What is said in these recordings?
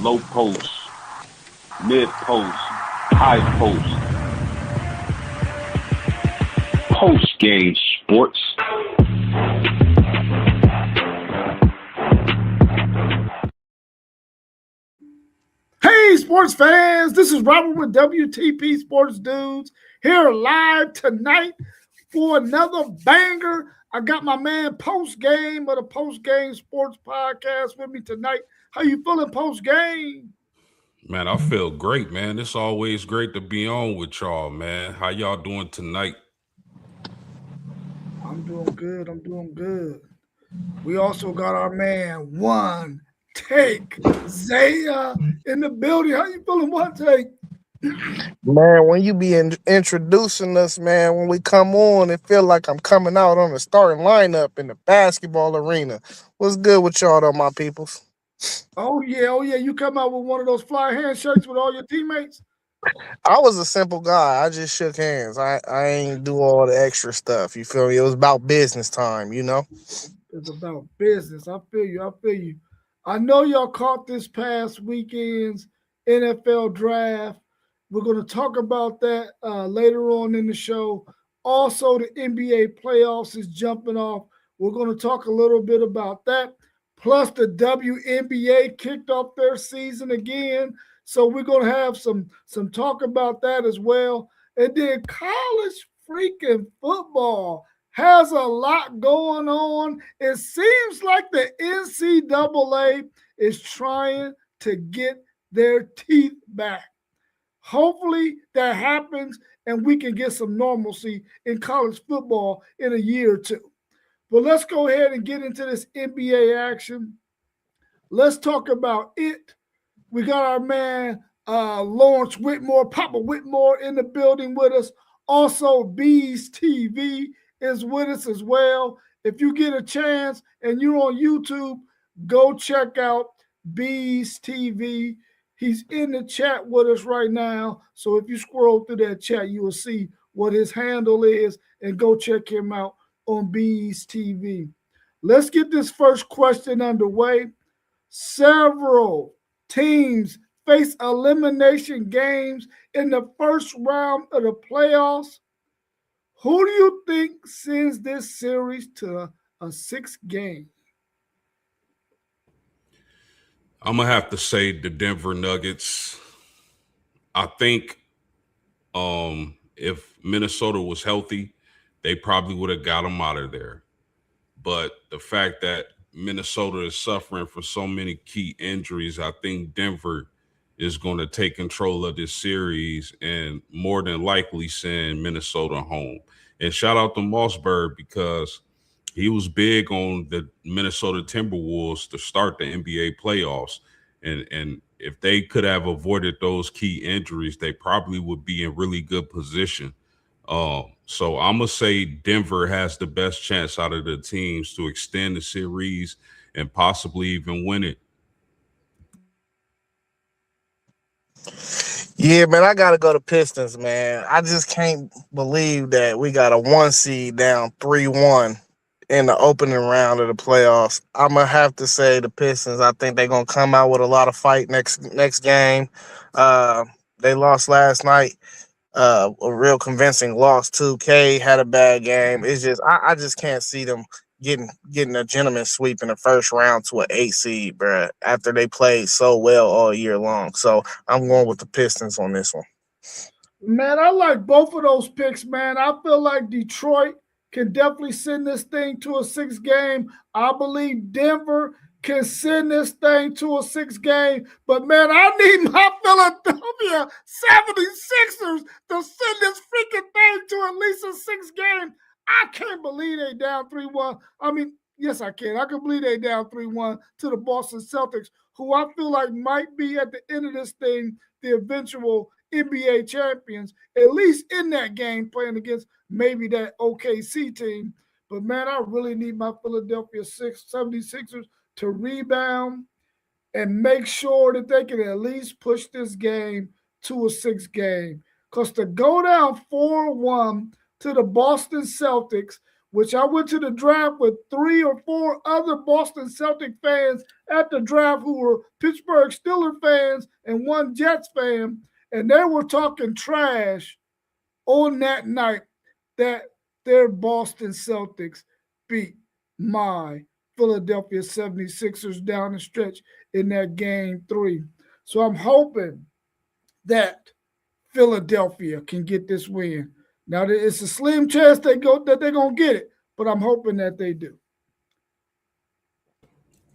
low post, mid post, high post, post game sports. Hey, sports fans, this is Robert with WTP Sports Dudes here live tonight for another banger. I got my man Post Game of the Post Game Sports Podcast with me tonight. How you feeling post game? Man, I feel great, man. It's always great to be on with y'all, man. How y'all doing tonight? I'm doing good. I'm doing good. We also got our man One Take Zaya in the building. How you feeling, One Take? Man, when you be introducing us, man, when we come on, it feel like I'm coming out on the starting lineup in the basketball arena. What's good with y'all, though, my peoples? Oh yeah. You come out with one of those fly handshakes with all your teammates. I was a simple guy. I just shook hands. I ain't do all the extra stuff. You feel me? It was about business time, you know? It's about business. I feel you. I feel you. I know y'all caught this past weekend's NFL draft. We're going to talk about that later on in the show. Also, the NBA playoffs is jumping off. We're going to talk a little bit about that. Plus, the WNBA kicked off their season again. So we're going to have some talk about that as well. And then college freaking football has a lot going on. It seems like the NCAA is trying to get their teeth back. Hopefully that happens and we can get some normalcy in college football in a year or two. But let's go ahead and get into this NBA action. Let's talk about it. We got our man Lawrence Whitmore, Papa Whitmore in the building with us. Also, Bees TV is with us as well. If you get a chance and you're on YouTube, go check out Bees TV. He's in the chat with us right now. So if you scroll through that chat, you will see what his handle is and go check him out on Bees TV. Let's get this first question underway. Several teams face elimination games in the first round of the playoffs. Who do you think sends this series to a sixth game? I'm gonna have to say the Denver Nuggets. I think if Minnesota was healthy, they probably would have got them out of there. But the fact that Minnesota is suffering from so many key injuries, I think Denver is going to take control of this series and more than likely send Minnesota home. And shout out to Mossberg because he was big on the Minnesota Timberwolves to start the NBA playoffs. And if they could have avoided those key injuries, they probably would be in really good position. So I'm gonna say Denver has the best chance out of the teams to extend the series and possibly even win it. Yeah, man, I got to go to Pistons, man. I just can't believe that we got a 1 seed down 3-1 in the opening round of the playoffs. I'm gonna have to say the Pistons. I think they're gonna come out with a lot of fight next game. Uh, they lost last night. A real convincing loss too. K had a bad game. It's just I just can't see them getting a gentleman sweep in the first round to an 8 seed, bruh, after they played so well all year long. So I'm going with the Pistons on this one. Man, I like both of those picks, man. I feel like Detroit can definitely send this thing to a six game. I believe Denver can send this thing to a six game. But, man, I need my Philadelphia 76ers to send this freaking thing to at least a six game. I can't believe they down 3-1. I mean, yes, I can. I can believe they down 3-1 to the Boston Celtics, who I feel like might be at the end of this thing the eventual NBA champions, at least in that game, playing against maybe that OKC team. But, man, I really need my Philadelphia 76ers to rebound and make sure that they can at least push this game to a six game. Because to go down 4-1 to the Boston Celtics which I went to the draft with 3 or 4 other Boston Celtic fans at the draft who were Pittsburgh Steelers fans and one Jets fan, and they were talking trash on that night that their Boston Celtics beat my Philadelphia 76ers down the stretch in that game 3. So I'm hoping that Philadelphia can get this win. Now it's a slim chance that they're gonna get it, but I'm hoping that they do.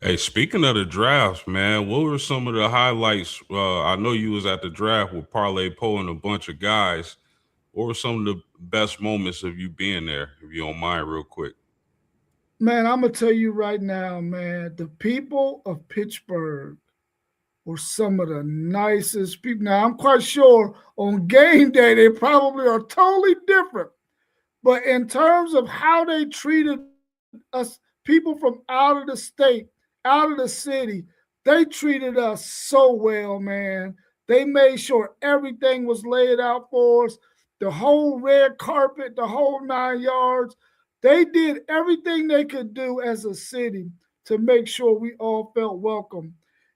Hey, speaking of the drafts, man, what were some of the highlights? I know you was at the draft with Parlay Poe and a bunch of guys. What were some of the best moments of you being there, if you don't mind, real quick? Man, I'm gonna tell you right now, man, the people of Pittsburgh were some of the nicest people. Now, I'm quite sure on game day they probably are totally different. But in terms of how they treated us, people from out of the state, out of the city, they treated us so well, man. They made sure everything was laid out for us, the whole red carpet, the whole 9 yards. They did everything they could do as a city to make sure we all felt welcome.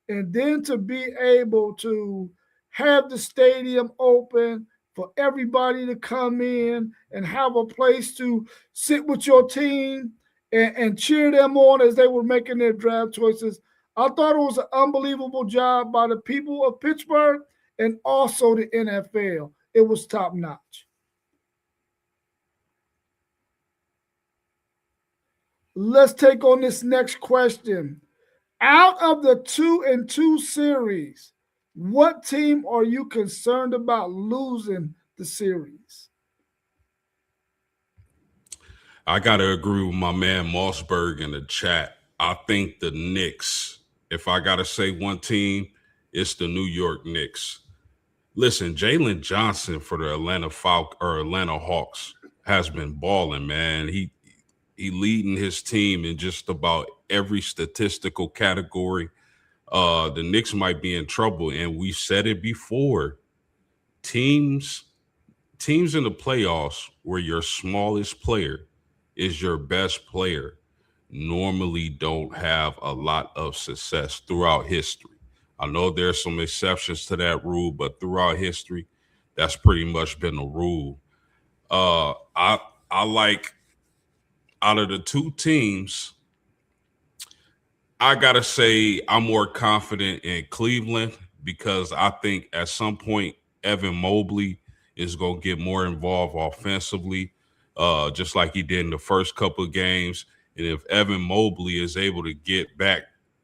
And then to be able to have the stadium open for everybody to come in and have a place to sit with your team and cheer them on as they were making their draft choices. I thought it was an unbelievable job by the people of Pittsburgh and also the NFL. It was top notch. Let's take on this next question. Out of the 2-2 series, what team are you concerned about losing the series? I got to agree with my man Mossberg in the chat. I think the Knicks, if I got to say one team, it's the New York Knicks. Listen, Jalen Johnson for the Atlanta Hawks has been balling, man. He leading his team in just about every statistical category. The Knicks might be in trouble, and we've said it before. Teams in the playoffs where your smallest player is your best player normally don't have a lot of success throughout history. I know there's some exceptions to that rule, but throughout history, that's pretty much been the rule. I like, out of the two teams, I gotta say I'm more confident in Cleveland because I think at some point Evan Mobley is gonna get more involved offensively, just like he did in the first couple of games. And if Evan Mobley is able to get back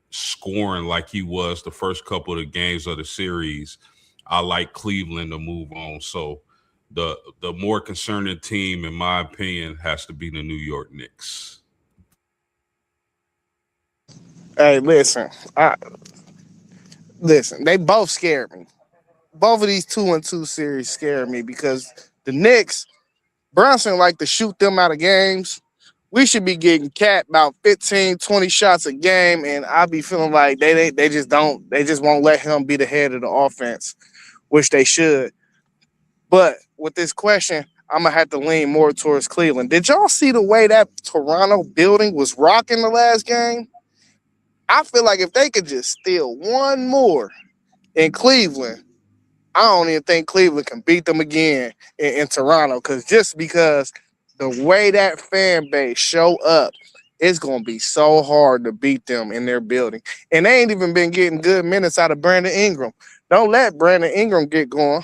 scoring like he was the first couple of games of the series, I like Cleveland to move on. So the more concerning team, in my opinion, has to be the New York Knicks. Hey, listen, they both scared me. Both of these 2-2 series scared me because the Knicks, Brunson like to shoot them out of games. We should be getting Cat about 15, 20 shots a game, and I be feeling like they just won't let him be the head of the offense, which they should. But with this question, I'm gonna have to lean more towards Cleveland. Did y'all see the way that Toronto building was rocking the last game? I feel like if they could just steal one more in Cleveland, I don't even think Cleveland can beat them again in Toronto. Because the way that fan base show up, it's going to be so hard to beat them in their building. And they ain't even been getting good minutes out of Brandon Ingram. Don't let Brandon Ingram get going.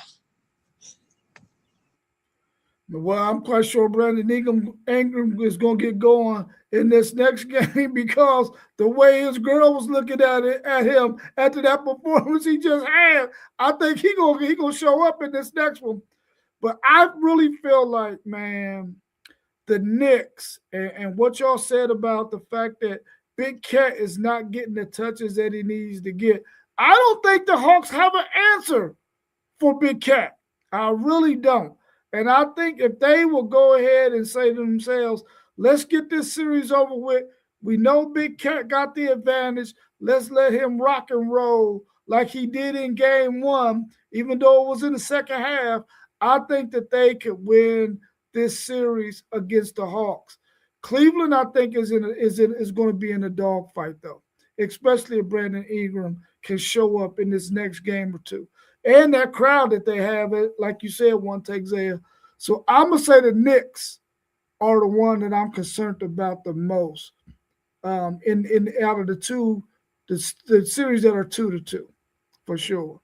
Well, I'm quite sure Brandon Ingram is going to get going in this next game because the way his girl was looking at him after that performance he just had, I think he gonna show up in this next one. But I really feel like, man, the Knicks and what y'all said about the fact that Big Cat is not getting the touches that he needs to get. I don't think the Hawks have an answer for Big Cat. I really don't. And I think if they will go ahead and say to themselves, let's get this series over with. We know Big Cat got the advantage. Let's let him rock and roll like he did in game 1, even though it was in the second half. I think that they could win this series against the Hawks. Cleveland, I think, is going to be in a dogfight though, especially if Brandon Ingram can show up in this next game or two, and that crowd that they have, like you said, one take Zaya. So I'm gonna say the Knicks are the one that I'm concerned about the most. In out of the two, the series that are 2-2, for sure.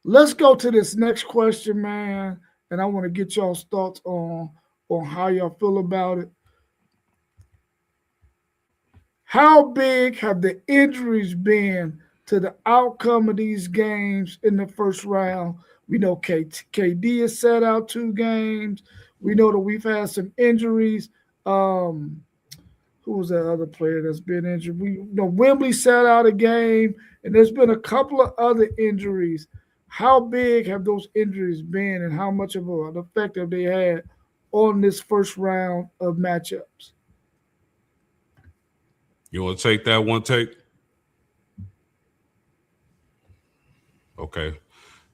Let's go to this next question, man, and I want to get y'all's thoughts on how y'all feel about it. How big have the injuries been to the outcome of these games in the first round? We know KD has sat out 2 games. We know that we've had some injuries. Who was that other player that's been injured? We know Wembley sat out a game, and there's been a couple of other injuries. How big have those injuries been, and how much of an effect have they had on this first round of matchups? You want to take that one take? Okay.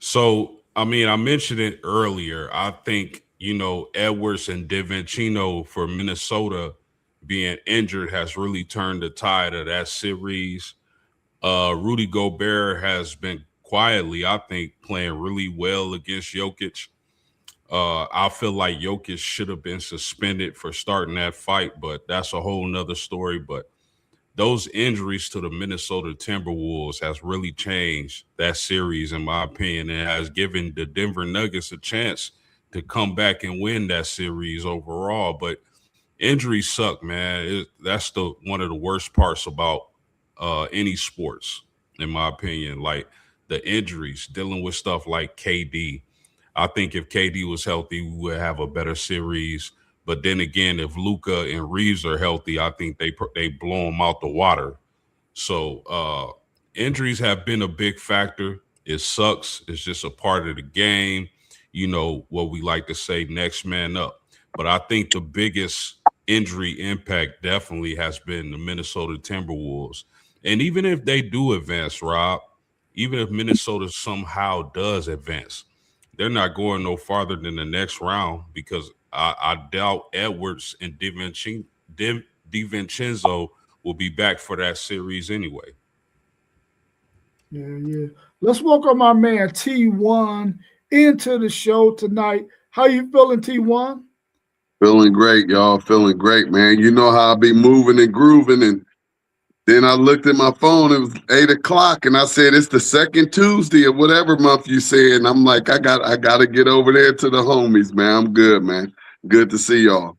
So, I mean, I mentioned it earlier. I think, Edwards and DiVincenzo for Minnesota being injured has really turned the tide of that series. Rudy Gobert has been quietly, I think, playing really well against Jokic. I feel like Jokic should have been suspended for starting that fight, but that's a whole nother story. But those injuries to the Minnesota Timberwolves has really changed that series, in my opinion, and has given the Denver Nuggets a chance to come back and win that series overall. But injuries suck, man. That's one of the worst parts about any sports, in my opinion. Like the injuries, dealing with stuff like KD. I think if KD was healthy, we would have a better series. But then again, if Luka and Reeves are healthy, I think they blow them out the water. So injuries have been a big factor. It sucks. It's just a part of the game. What we like to say, next man up. But I think the biggest injury impact definitely has been the Minnesota Timberwolves. And even if they do advance, Rob, even if Minnesota somehow does advance, they're not going no farther than the next round because I doubt Edwards and DiVincenzo will be back for that series anyway. Yeah. Let's welcome my man T1 into the show tonight. How you feeling, T1? Feeling great, y'all. Feeling great, man. You know how I be moving and grooving, and then I looked at my phone. It was 8 o'clock, and I said it's the second Tuesday of whatever month you said. And I'm like, I got to get over there to the homies, man. I'm good, man. Good to see y'all.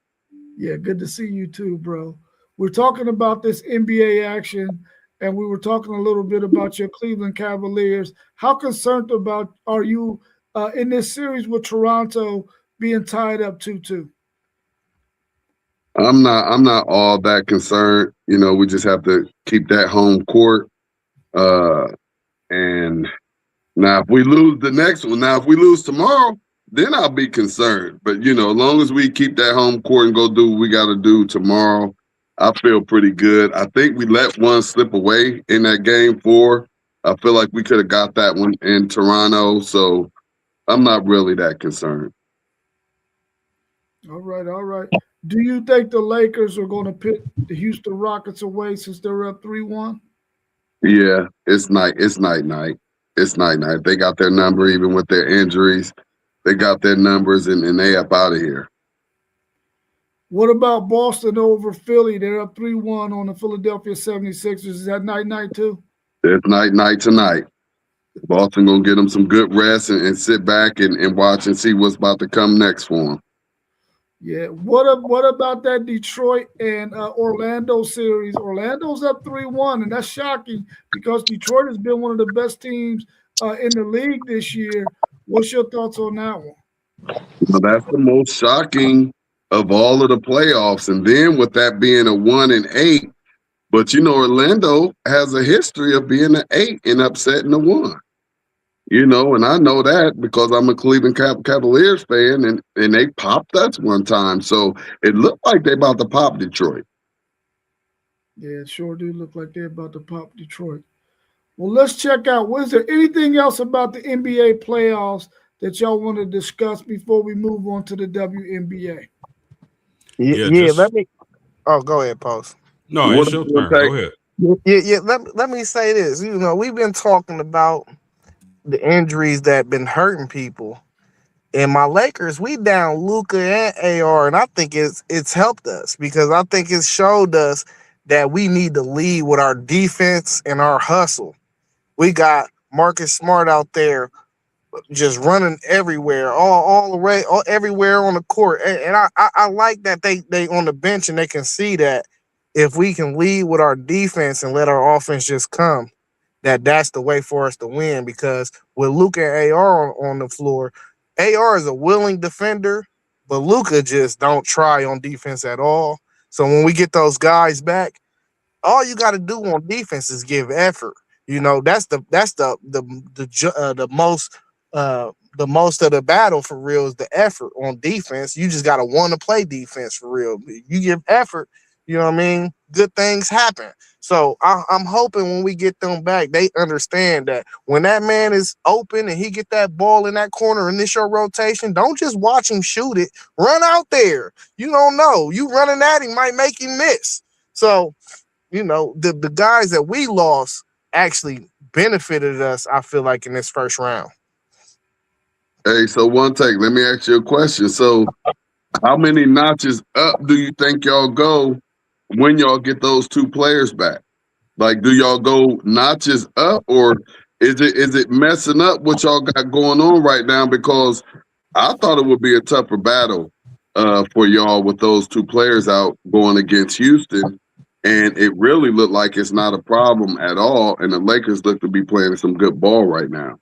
Yeah, good to see you too, bro. We're talking about this NBA action, and we were talking a little bit about your Cleveland Cavaliers. How concerned are you in this series with Toronto being tied up 2-2? I'm not all that concerned. We just have to keep that home court. And now if we lose the next one, if we lose tomorrow, then I'll be concerned. But as long as we keep that home court and go do what we got to do tomorrow, I feel pretty good. I think we let one slip away in that game 4. I feel like we could have got that one in Toronto. So I'm not really that concerned. All right. Do you think the Lakers are going to put the Houston Rockets away since they're up 3-1? Yeah, it's night. It's night. It's night. They got their number even with their injuries. They got their numbers and they up out of here. What about Boston over Philly? They're up 3-1 on the Philadelphia 76ers. Is that night too? It's night tonight. Boston going to get them some good rest and sit back and watch and see what's about to come next for them. Yeah. What about that Detroit and Orlando series? Orlando's up 3-1, and that's shocking because Detroit has been one of the best teams in the league this year. What's your thoughts on that one? Well, that's the most shocking of all of the playoffs. And then with that being a 1-8, but Orlando has a history of being an 8 and upsetting a 1. And I know that because I'm a Cleveland Cavaliers fan, and they popped us one time. So it looked like they about to pop Detroit. Yeah, it sure do look like they're about to pop Detroit. Well, let's check out. Was there anything else about the NBA playoffs that y'all want to discuss before we move on to the WNBA? Yeah, Yeah, just let me. Oh, go ahead, Post. no, What it's your will turn. take? Go ahead. Yeah. Let me say this. We've been talking about the injuries that been hurting people. And my Lakers, we down Luka and AR, and I think it's helped us because I think it showed us that we need to lead with our defense and our hustle. We got Marcus Smart out there just running everywhere, all the way, everywhere on the court. And I like that they on the bench and they can see that if we can lead with our defense and let our offense just come, that's the way for us to win. Because with Luka and AR on the floor, AR is a willing defender, but Luka just don't try on defense at all. So when we get those guys back, all you got to do on defense is give effort. The most of the battle for real is the effort on defense. You just got to want to play defense for real. You give effort, you know what I mean? Good things happen. So I'm hoping when we get them back, they understand that when that man is open and he get that ball in that corner initial rotation, don't just watch him shoot it. Run out there. You don't know. You running at him might make him miss. So the guys that we lost actually benefited us, I feel like, in this first round. Hey, so one take. Let me ask you a question. So, how many notches up do you think y'all go when y'all get those two players back? Like, do y'all go notches up, or is it messing up what y'all got going on right now? Because I thought it would be a tougher battle for y'all with those two players out going against Houston, and it really looked like it's not a problem at all. And the Lakers look to be playing some good ball right now.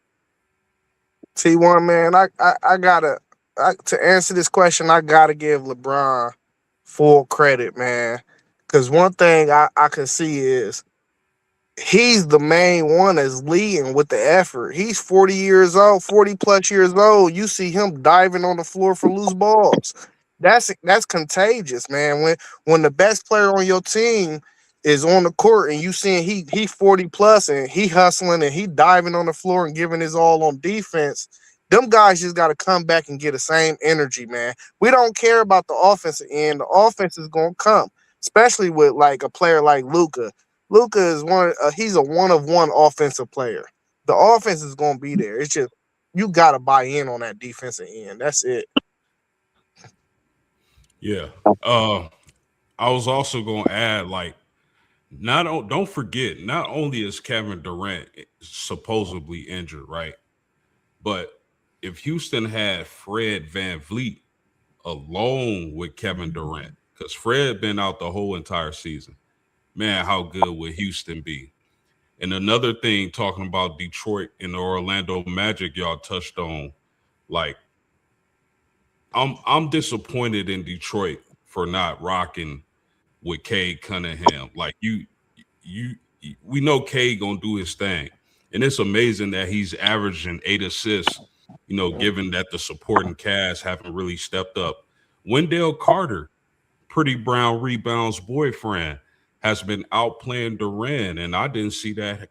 T1, man, I gotta to answer this question, I gotta give LeBron full credit, man. Because one thing I can see is he's the main one that's leading with the effort. He's 40 years old, 40 plus years old. You see him diving on the floor for loose balls. That's contagious, man. When the best player on your team is on the court and you seeing he 40 plus and he hustling and he diving on the floor and giving his all on defense, them guys just got to come back and get the same energy, man. We don't care about the offensive end. The offense is going to come, especially with like a player like Luka. Luka is he's a one of one offensive player. The offense is going to be there. It's just you got to buy in on that defensive end. That's it. Yeah. I was also going to add, like, don't forget, not only is Kevin Durant supposedly injured, right? But if Houston had Fred Van Vliet along with Kevin Durant, because Fred been out the whole entire season, man, how good would Houston be? And another thing, talking about Detroit and the Orlando Magic, y'all touched on, like, I'm disappointed in Detroit for not rocking with Cade Cunningham. Like you we know Cade gonna do his thing. And it's amazing that he's averaging 8 assists, given that the supporting cast haven't really stepped up. Wendell Carter, Pretty Brown Rebound's boyfriend, has been outplaying Durant, and I didn't see that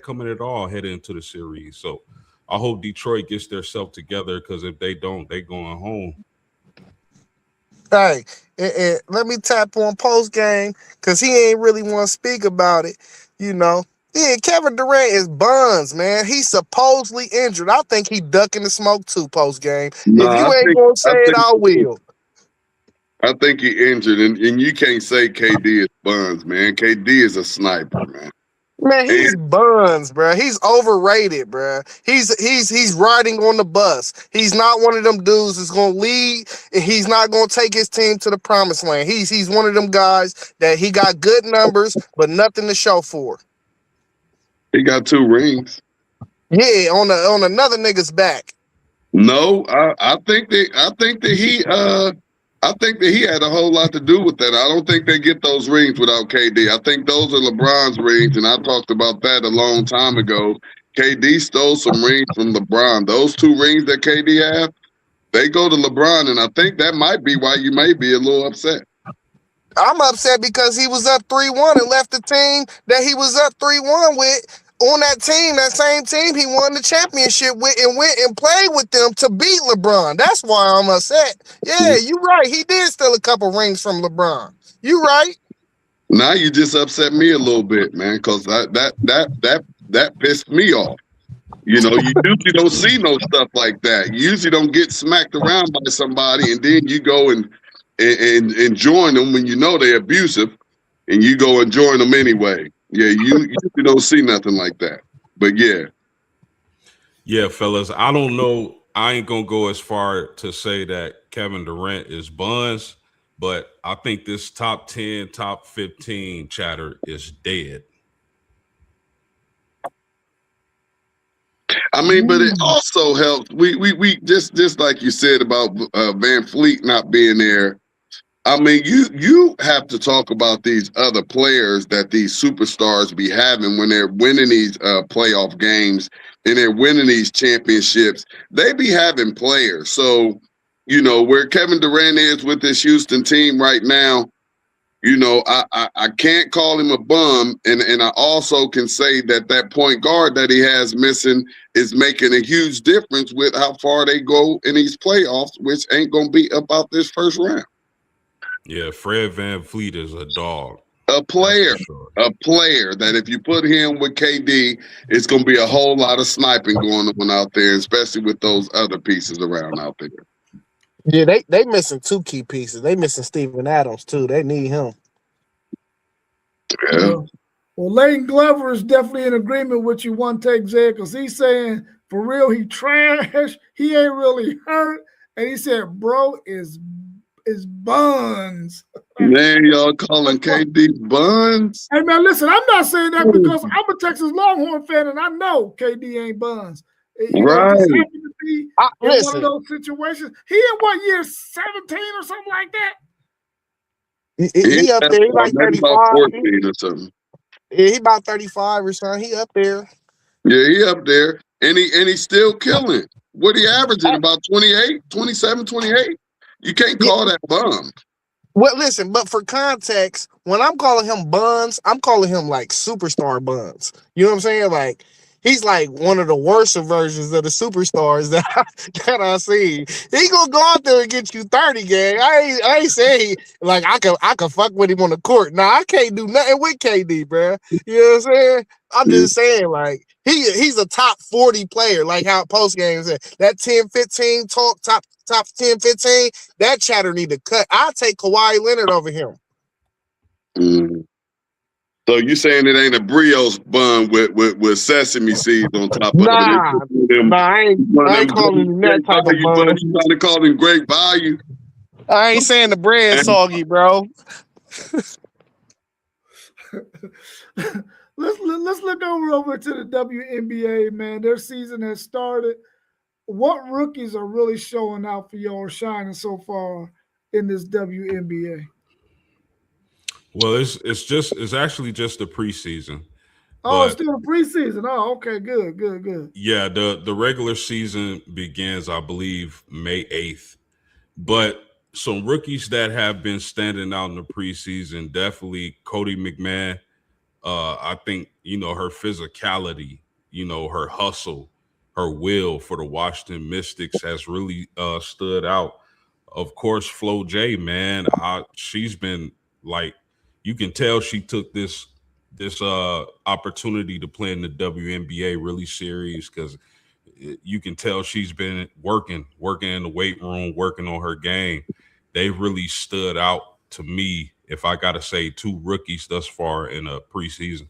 coming at all heading into the series. So I hope Detroit gets their self together, because if they don't, they going home. Hey, let me tap on post game because he ain't really want to speak about it. You know, yeah, Kevin Durant is buns, man. He's supposedly injured. I think he ducking the smoke too post game. No, If you ain't gonna say it, I will. I think he injured, and you can't say KD is buns, man. KD is a sniper, man. Man, And he's buns, bro. He's overrated, bro. He's riding on the bus. He's not one of them dudes that's gonna lead, and he's not gonna take his team to the promised land. He's one of them guys that he got good numbers, but nothing to show for. he got 2 rings. Yeah, on another nigga's back. No, I think that he had a whole lot to do with that. I don't think they get those rings without KD. I think those are LeBron's rings, and I talked about that a long time ago. KD stole some rings from LeBron. Those 2 rings that KD have, they go to LeBron, and I think that might be why you may be a little upset. I'm upset because he was up 3-1 and left the team that he was up 3-1 with on that team, that same team he won the championship with and went and played with them to beat LeBron. That's why I'm upset. Yeah, you right. He did steal a couple rings from LeBron. You right. Now you just upset me a little bit, man, because that pissed me off. You usually don't see no stuff like that. You usually don't get smacked around by somebody, and then you go and join them when you know they're abusive, and you go and join them anyway. Yeah, you usually don't see nothing like that. But yeah, fellas, I don't know. I ain't gonna go as far to say that Kevin Durant is buns, but I think this top 10, top 15 chatter is dead. I mean, but it also helps. We just like you said about Van Fleet not being there. I mean, you have to talk about these other players that these superstars be having when they're winning these playoff games and they're winning these championships. They be having players. So, where Kevin Durant is with this Houston team right now, I can't call him a bum, and I also can say that point guard that he has missing is making a huge difference with how far they go in these playoffs, which ain't gonna be about this first round. Yeah, Fred VanVleet is a dog. A player that if you put him with KD, it's gonna be a whole lot of sniping going on out there, especially with those other pieces around out there. Yeah, they missing two key pieces. They missing Steven Adams too. They need him. Yeah. Well, Leighton Glover is definitely in agreement with you one take, Zed, because he's saying for real he trash. He ain't really hurt, and he said, "Bro is buns." Man, y'all calling KD buns? Hey man, listen, I'm not saying that because I'm a Texas Longhorn fan, and I know KD ain't buns. Right. Just happened to be in one of those situations. He in what year, 17 or something like that? He up there. He like 35. About 14 or something. Yeah, he about 35 or something. He up there. Yeah, he up there. And he's still killing. What he averaging? About 28, 27, 28? You can't call that bum. Well, listen, but for context, when I'm calling him buns, I'm calling him like superstar buns. You know what I'm saying? Like he's like one of the worst versions of the superstars that I see. He gonna go out there and get you 30, gang. I ain't saying like I can fuck with him on the court. Nah, I can't do nothing with KD, bro. You know what I'm saying? I'm just saying like he's a top 40 player, like how post game said. That 10-15 talk top 10-15, that chatter need to cut. I'll take Kawhi Leonard over him. So you saying it ain't a brioche bun with sesame seeds on top of it? Nah, I ain't calling him that type of bun. You trying to call him great value? I ain't saying the bread soggy, bro. Let's look over to the WNBA, man. Their season has started. What rookies are really showing out for y'all, shining so far in this WNBA? Well, it's actually just the preseason. Oh, it's still the preseason. Oh, okay, good. Yeah, the regular season begins, I believe, May 8th. But some rookies that have been standing out in the preseason, definitely Cody McMahon. I think, her physicality, her hustle, her will for the Washington Mystics has really stood out. Of course, Flo J, man, she's been like, you can tell she took this opportunity to play in the WNBA really serious because you can tell she's been working in the weight room, working on her game. They really stood out to me, if I got to say, two rookies thus far in a preseason.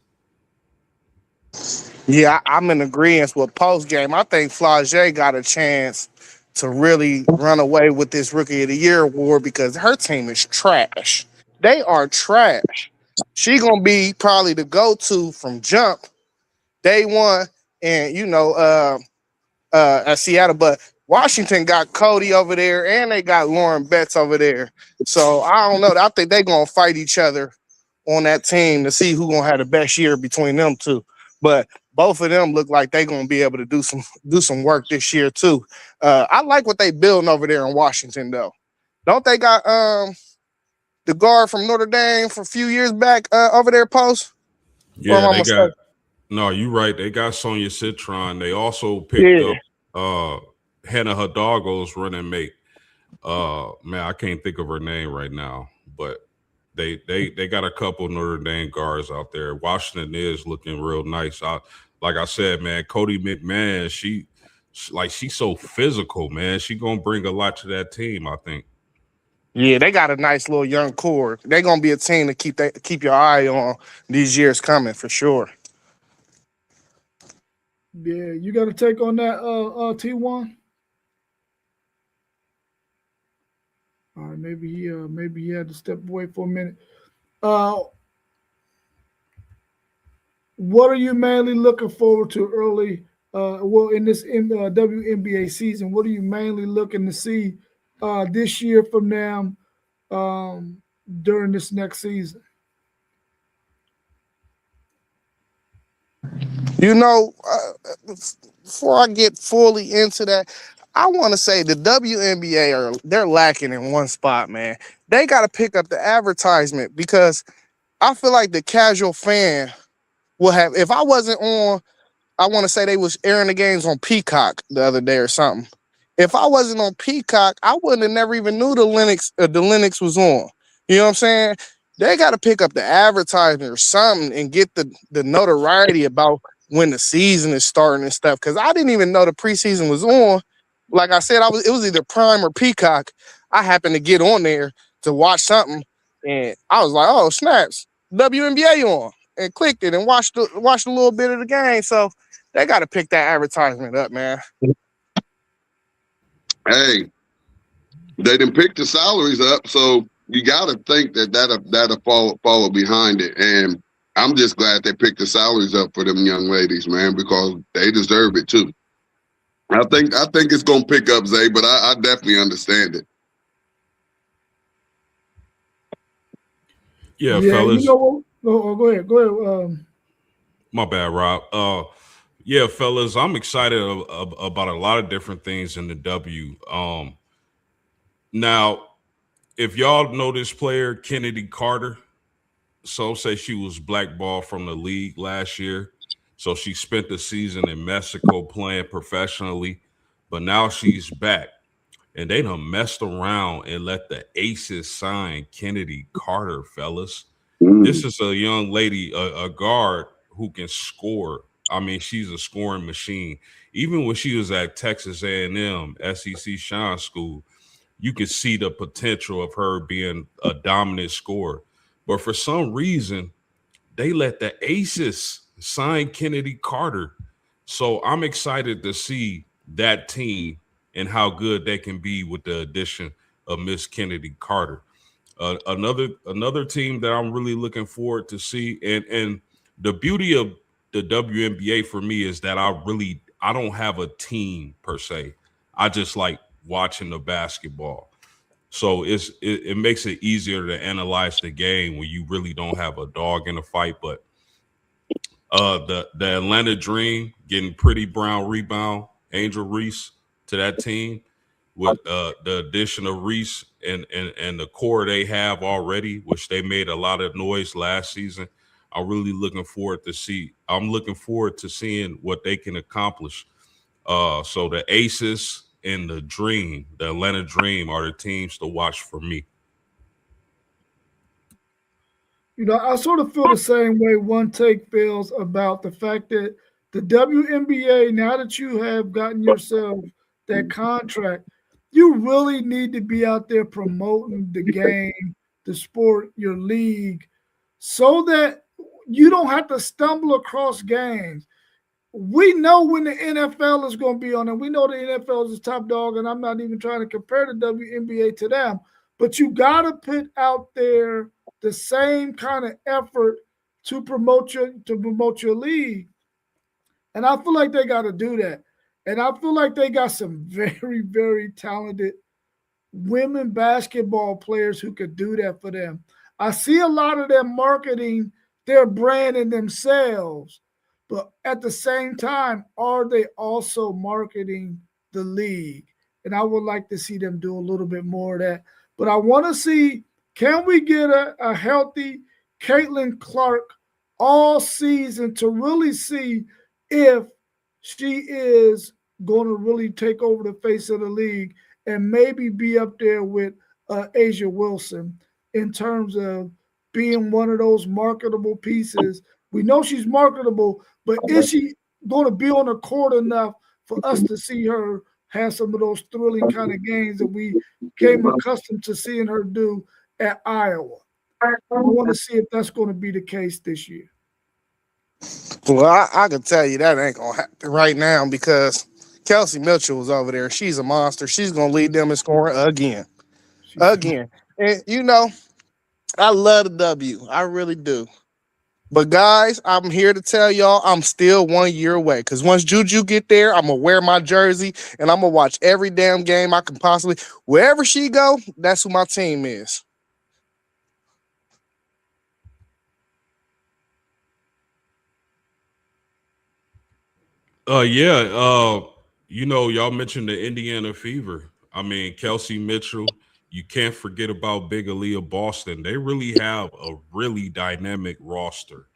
Yeah, I'm in agreement with post game. I think Flage got a chance to really run away with this Rookie of the Year award because her team is trash. They are trash. She gonna be probably the go-to from jump day one, and at Seattle. But Washington got Cody over there, and they got Lauren Betts over there. So I don't know. I think they're gonna fight each other on that team to see who gonna have the best year between them two. But both of them look like they're gonna be able to do some work this year too. I like what they building over there in Washington, though. Don't they got the guard from Notre Dame for a few years back over there, post? Yeah, No, you're right. They got Sonia Citron. They also picked up Hannah Hidalgo's running mate. Man, I can't think of her name right now, but they got a couple Notre Dame guards out there. Washington is looking real nice. Like I said, man, Cody McMahon, she's so physical, man. She gonna bring a lot to that team, I think. Yeah, they got a nice little young core. They're gonna be a team to keep your eye on these years coming for sure. Yeah, you got to take on that T1. All right, maybe he had to step away for a minute. What are you mainly looking forward to early? In the WNBA season, what are you mainly looking to see this year from them during this next season? You know, before I get fully into that, I want to say the WNBA they're lacking in one spot, man. They got to pick up the advertisement because I feel like the casual fan will have. If I wasn't on, I want to say they was airing the games on Peacock the other day or something. If I wasn't on Peacock, I wouldn't have never even knew the Linux was on. You know what I'm saying? They got to pick up the advertisement or something and get the notoriety about when the season is starting and stuff. Because I didn't even know the preseason was on. Like I said, it was either Prime or Peacock. I happened to get on there to watch something, and I was like, "Oh snaps, WNBA on," and clicked it and watched a little bit of the game. So they got to pick that advertisement up, man. Hey, they didn't pick the salaries up, so you got to think that'll follow behind it. And I'm just glad they picked the salaries up for them young ladies, man, because they deserve it too. I think it's gonna pick up, Zay, but I definitely understand it. Yeah, fellas. You know what? Go ahead. My bad, Rob. Yeah, fellas, I'm excited about a lot of different things in the W. Now, if y'all know this player, Kennedy Carter, so say she was blackballed from the league last year. So she spent the season in Mexico playing professionally, but now she's back. And they done messed around and let the Aces sign Kennedy Carter, fellas. This is a young lady, a guard who can score. I mean, she's a scoring machine. Even when she was at Texas A&M, SEC Shine School, you could see the potential of her being a dominant scorer. But for some reason, they let the Aces sign Kennedy Carter. So I'm excited to see that team and how good they can be with the addition of Miss Kennedy Carter. Another team that I'm really looking forward to see, and the beauty of the WNBA for me is that I don't have a team per se. I just like watching the basketball. So it makes it easier to analyze the game when you really don't have a dog in the fight. But the Atlanta Dream getting Pretty Brown rebound, Angel Reese to that team with the addition of Reese and the core they have already, which they made a lot of noise last season. I'm really looking forward to seeing what they can accomplish. So the Aces and the Dream, the Atlanta Dream, are the teams to watch for me. You know, I sort of feel the same way One Take feels about the fact that the WNBA, now that you have gotten yourself that contract, you really need to be out there promoting the game, the sport, your league, so that you don't have to stumble across games. We know when the NFL is going to be on, and we know the NFL is the top dog, and I'm not even trying to compare the WNBA to them, but you got to put out there the same kind of effort to promote your league. And I feel like they got to do that. And I feel like they got some very, very talented women basketball players who could do that for them. I see a lot of them marketing their brand and themselves, but at the same time, are they also marketing the league? And I would like to see them do a little bit more of that. But I want to see, can we get a healthy Caitlin Clark all season to really see if she is going to really take over the face of the league and maybe be up there with Asia Wilson in terms of being one of those marketable pieces. We know she's marketable, but is she going to be on the court enough for us to see her have some of those thrilling kind of games that we came accustomed to seeing her do at Iowa? I want to see if that's going to be the case this year. Well, I can tell you that ain't gonna happen right now because Kelsey Mitchell was over there. She's a monster. She's gonna lead them in scoring again. Again. And I love the W. I really do. But guys, I'm here to tell y'all I'm still 1 year away. Because once Juju get there, I'm gonna wear my jersey and I'm gonna watch every damn game I can possibly. Wherever she go, that's who my team is. Y'all mentioned the Indiana Fever. I mean, Kelsey Mitchell. You can't forget about Big Aaliyah Boston. They really have a really dynamic roster.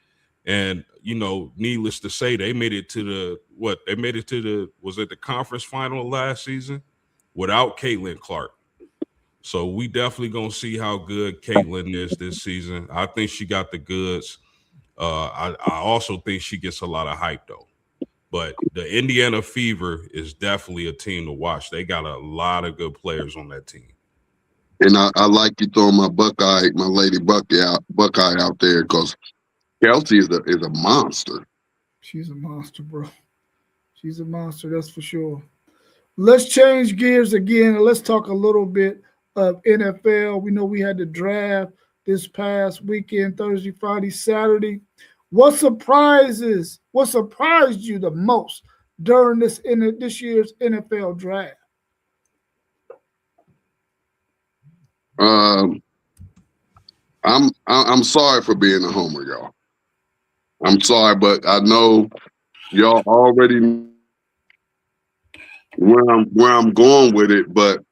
And needless to say, they made it to was it the conference final last season without Caitlin Clark. So we definitely gonna see how good Caitlin is this season. I think she got the goods. I also think she gets a lot of hype though. But the Indiana Fever is definitely a team to watch. They got a lot of good players on that team. And I like you throwing my lady Buckeye out there because Kelsey is a monster. She's a monster, bro. She's a monster, that's for sure. Let's change gears again and let's talk a little bit of NFL. We know we had the draft this past weekend, Thursday, Friday, Saturday. What surprised you the most during this year's NFL draft? I'm sorry for being a homer, y'all. I'm sorry, but I know y'all already where I'm going with it. But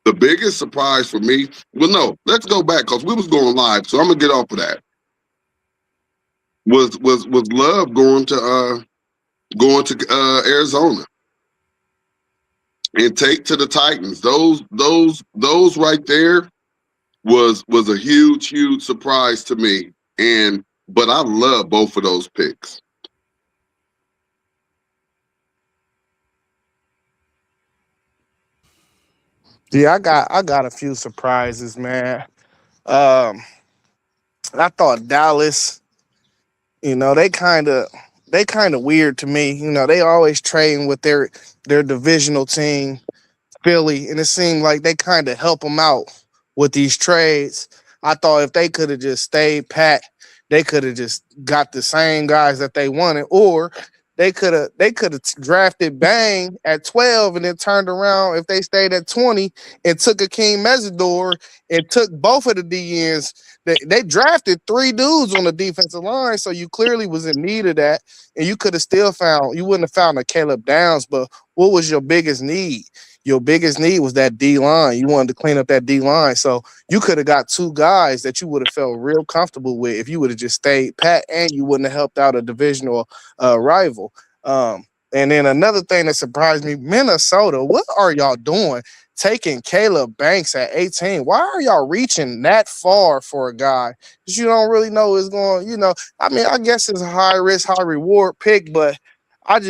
the biggest surprise for me, well, no, let's go back because we was going live, so I'm gonna get off of that. Was Love going to Arizona and take to the Titans? Those right there was a huge surprise to me. But I love both of those picks. Yeah, I got a few surprises, man. Um, I thought Dallas, they kind of weird to me. They always train with their divisional team, Philly, and it seemed like they kind of help them out with these trades. I thought if they could have just stayed pat, they could have just got the same guys that they wanted, or they could have drafted Bang at 12 and then turned around if they stayed at 20 and took Akeem Mesidor and took both of the DNs. They drafted three dudes on the defensive line, so you clearly was in need of that, and you could have still you wouldn't have found a Caleb Downs, but what was your biggest need? Your biggest need was that D line. You wanted to clean up that D line. So you could have got two guys that you would have felt real comfortable with if you would have just stayed pat and you wouldn't have helped out a divisional rival. And then another thing that surprised me, Minnesota, what are y'all doing taking Caleb Banks at 18? Why are y'all reaching that far for a guy that you don't really know is going, I mean, I guess it's a high risk, high reward pick, but I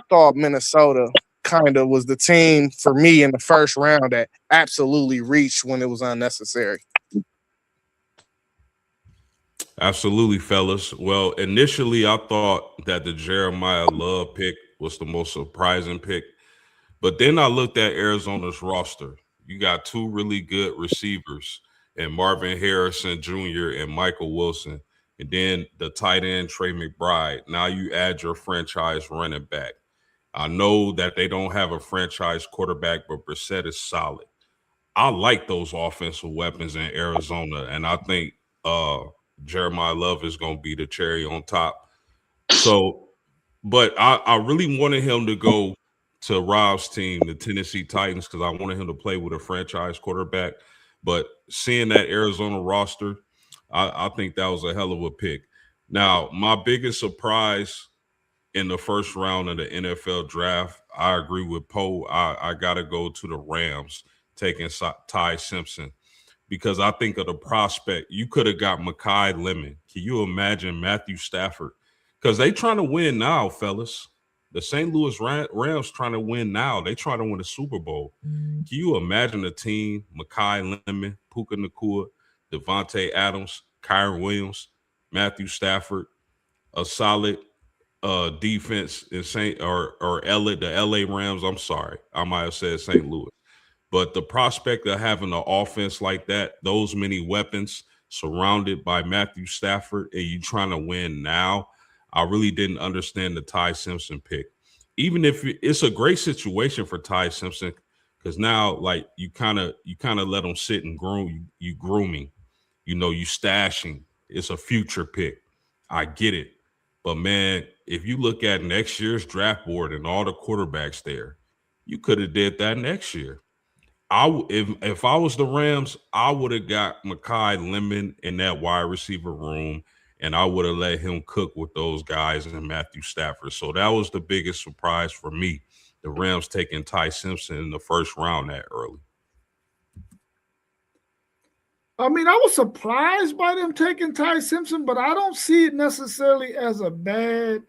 thought Minnesota kind of was the team for me in the first round that absolutely reached when it was unnecessary. Absolutely, fellas. Well, initially I thought that the Jeremiah Love pick was the most surprising pick, but then I looked at Arizona's roster. You got two really good receivers, and Marvin Harrison Jr. and Michael Wilson, and then the tight end Trey McBride. Now you add your franchise running back. I know that they don't have a franchise quarterback, but Brissett is solid. I like those offensive weapons in Arizona, and I think Jeremiah Love is going to be the cherry on top. So, but I really wanted him to go to Rob's team, the Tennessee Titans, because I wanted him to play with a franchise quarterback. But seeing that Arizona roster, I think that was a hell of a pick. Now, my biggest surprise in the first round of the NFL draft, I agree with Poe. I got to go to the Rams taking Ty Simpson because I think of the prospect. You could have got Mekhi Lemon. Can you imagine Matthew Stafford? Because they trying to win now, fellas. The St. Louis Rams trying to win now. They trying to win the Super Bowl. Can you imagine a team, Mekhi Lemon, Puka Nakua, Devontae Adams, Kyron Williams, Matthew Stafford, a solid defense in the LA Rams. I'm sorry. I might have said St. Louis. But the prospect of having an offense like that, those many weapons surrounded by Matthew Stafford, and you trying to win now, I really didn't understand the Ty Simpson pick. Even if it's a great situation for Ty Simpson, because now like you kind of let him sit and groom you grooming, you stashing. It's a future pick. I get it. But man, if you look at next year's draft board and all the quarterbacks there, you could have did that next year. If I was the Rams, I would have got Mekhi Lemon in that wide receiver room, and I would have let him cook with those guys and Matthew Stafford. So that was the biggest surprise for me. The Rams taking Ty Simpson in the first round that early. I mean, I was surprised by them taking Ty Simpson, but I don't see it necessarily as a bad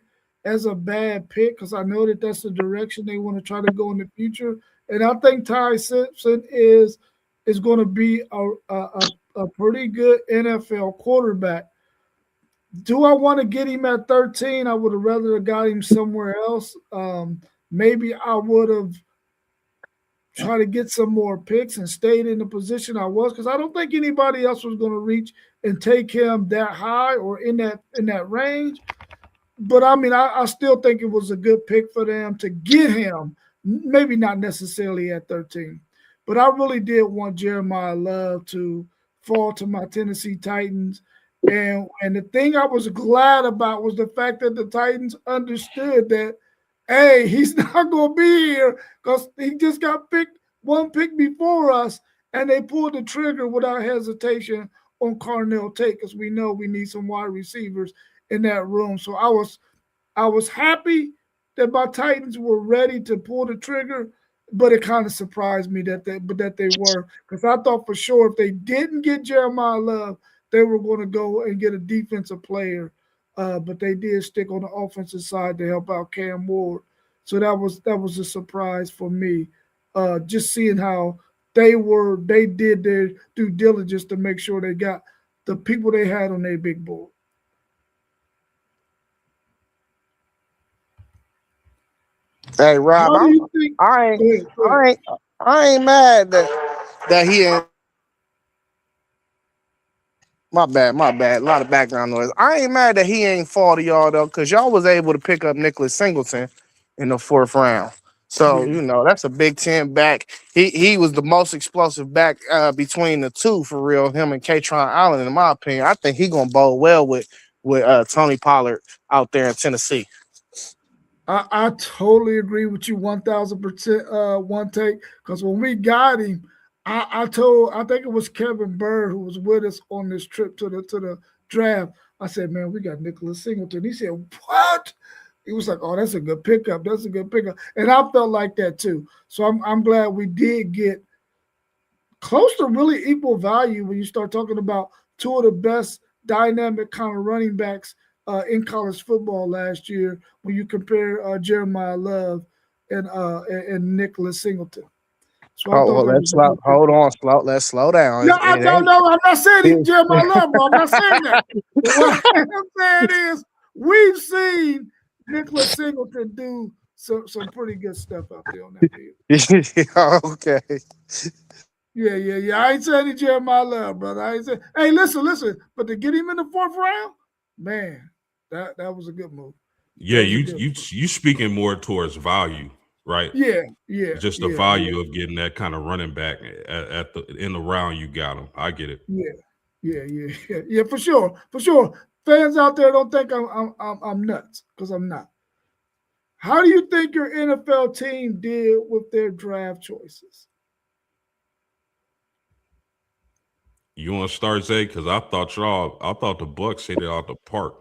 pick because I know that that's the direction they want to try to go in the future. And I think Ty Simpson is going to be a pretty good NFL quarterback. Do I want to get him at 13? I would have rather got him somewhere else. Maybe I would have try to get some more picks and stayed in the position I was because I don't think anybody else was going to reach and take him that high or in that range. But I mean, I still think it was a good pick for them to get him. Maybe not necessarily at 13, but I really did want Jeremiah Love to fall to my Tennessee Titans. And the thing I was glad about was the fact that the Titans understood that, hey, he's not going to be here because he just got picked one pick before us, and they pulled the trigger without hesitation on Carnell Tate because we know we need some wide receivers in that room. So I was happy that my Titans were ready to pull the trigger, but it kind of surprised me that they were because I thought for sure if they didn't get Jeremiah Love, they were going to go and get a defensive player. But they did stick on the offensive side to help out Cam Ward. So that was a surprise for me. Just seeing how they did their due diligence to make sure they got the people they had on their big board. Hey Rob, I ain't mad that he ain't. My bad. A lot of background noise. I ain't mad that he ain't fall to y'all though, because y'all was able to pick up Nicholas Singleton in the 4th round. So that's a Big Ten back. He was the most explosive back between the two for real. Him and Katron Allen, in my opinion. I think he gonna bowl well with Tony Pollard out there in Tennessee. I totally agree with you 1,000%. One take because when we got him, I think it was Kevin Bird who was with us on this trip to the draft. I said, man, we got Nicholas Singleton. He said, what? He was like, oh, that's a good pickup. That's a good pickup. And I felt like that too. So I'm glad we did get close to really equal value when you start talking about two of the best dynamic kind of running backs in college football last year when you compare Jeremiah Love and Nicholas Singleton. So let's slow down. No, I'm not saying Jeremiah Love, bro. I'm not saying that. What I'm saying is we've seen Nicholas Singleton do some pretty good stuff out there on that field. Okay. Yeah. I ain't saying Jeremiah Love, brother. I ain't saying. Hey, listen. But to get him in the 4th round, man, that was a good move. Yeah, you speaking more towards value, right? Yeah. Just the value of getting that kind of running back in the round you got him. I get it. Yeah, for sure. Fans out there don't think I'm nuts because I'm not. How do you think your NFL team did with their draft choices? You want to start, Zay? Because I thought the Bucs hit it out the park.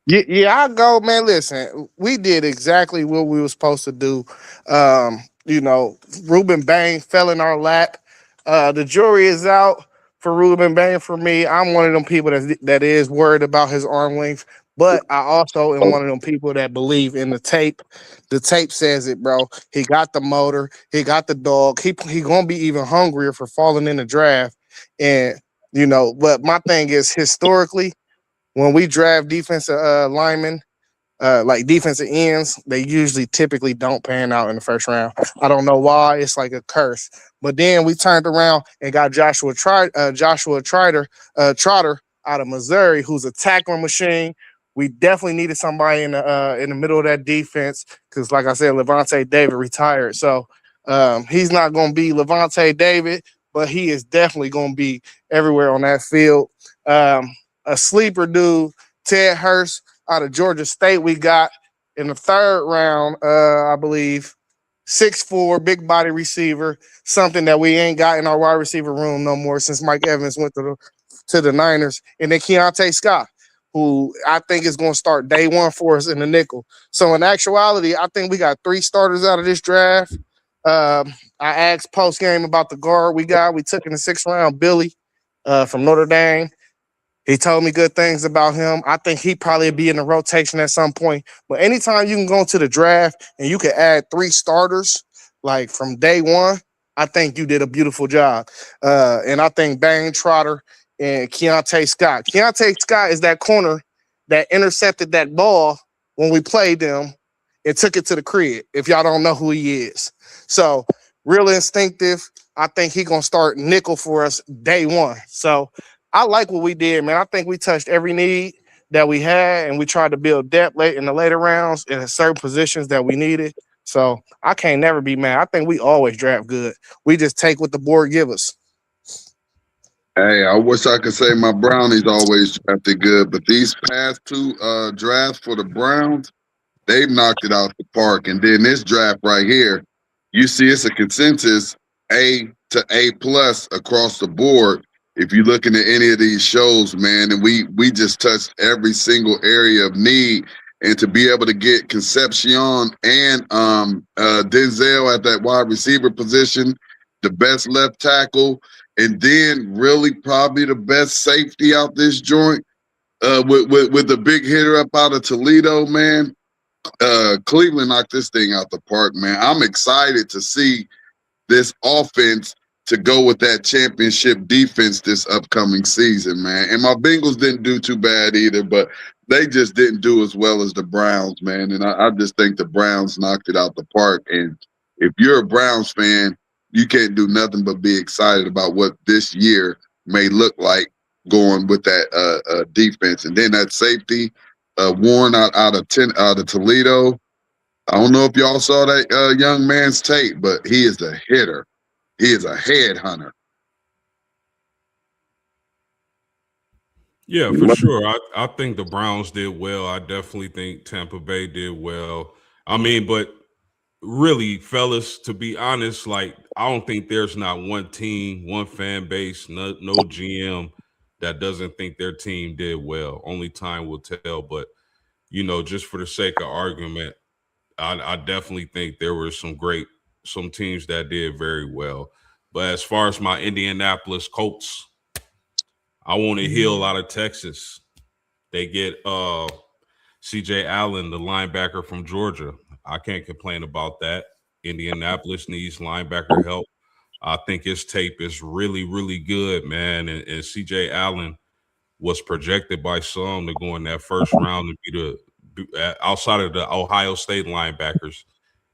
Yeah, I go, man. Listen, we did exactly what we were supposed to do. Ruben Bain fell in our lap. The jury is out for Ruben Bain. For me, I'm one of them people that is worried about his arm length, but I also am one of them people that believe in the tape. The tape says it, bro. He got the motor. He got the dog. He gonna be even hungrier for falling in the draft. And but my thing is historically when we draft defensive linemen, like defensive ends, they usually typically don't pan out in the first round. I don't know why. It's like a curse. But then we turned around and got Joshua Trotter out of Missouri, who's a tackling machine. We definitely needed somebody in the middle of that defense because, like I said, Levante David retired. So he's not going to be Levante David, but he is definitely going to be everywhere on that field. A sleeper dude, Ted Hurst out of Georgia State, we got in the third round, I believe. 6'4", big body receiver, something that we ain't got in our wide receiver room no more since Mike Evans went to the Niners. And then Keontae Scott, who I think is going to start day one for us in the nickel. So in actuality, I think we got 3 starters out of this draft. I asked post game about the guard we got. We took in the 6th round, Billy from Notre Dame. He told me good things about him. I think he probably be in the rotation at some point. But anytime you can go into the draft and you can add 3 starters, like from day one, I think you did a beautiful job. And I think Bang Trotter and Keontae Scott. Keontae Scott is that corner that intercepted that ball when we played them and took it to the crib, if y'all don't know who he is. So real instinctive. I think he going to start nickel for us day one. So I like what we did, man. I think we touched every need that we had, and we tried to build depth late in the later rounds in certain positions that we needed. So I can't never be mad. I think we always draft good. We just take what the board give us. Hey, I wish I could say my Brownies always drafted good, but these past 2 drafts for the Browns, they've knocked it out the park. And then this draft right here, you see it's a consensus A to A plus across the board. If you're looking at any of these shows, man, and we just touched every single area of need. And to be able to get Concepcion and Denzel at that wide receiver position, the best left tackle, and then really probably the best safety out this joint with the big hitter up out of Toledo, man. Cleveland knocked this thing out the park, man. I'm excited to see this offense to go with that championship defense this upcoming season, man. And my Bengals didn't do too bad either, but they just didn't do as well as the Browns, man. And I just think the Browns knocked it out the park. And if you're a Browns fan, you can't do nothing but be excited about what this year may look like going with that defense. And then that safety, Warren out of Toledo. I don't know if y'all saw that young man's tape, but he is a hitter. He is a headhunter. Yeah, for sure. I think the Browns did well. I definitely think Tampa Bay did well. I mean, but really, fellas, to be honest, like I don't think there's not one team, one fan base, no GM that doesn't think their team did well. Only time will tell. But just for the sake of argument, I definitely think there were some teams that did very well. But as far as my Indianapolis Colts, I want to heal out of Texas. They get CJ Allen, the linebacker from Georgia. I can't complain about that. Indianapolis needs linebacker help. I think his tape is really, really good, man. And CJ Allen was projected by some to go in that first round and be outside of the Ohio State linebackers,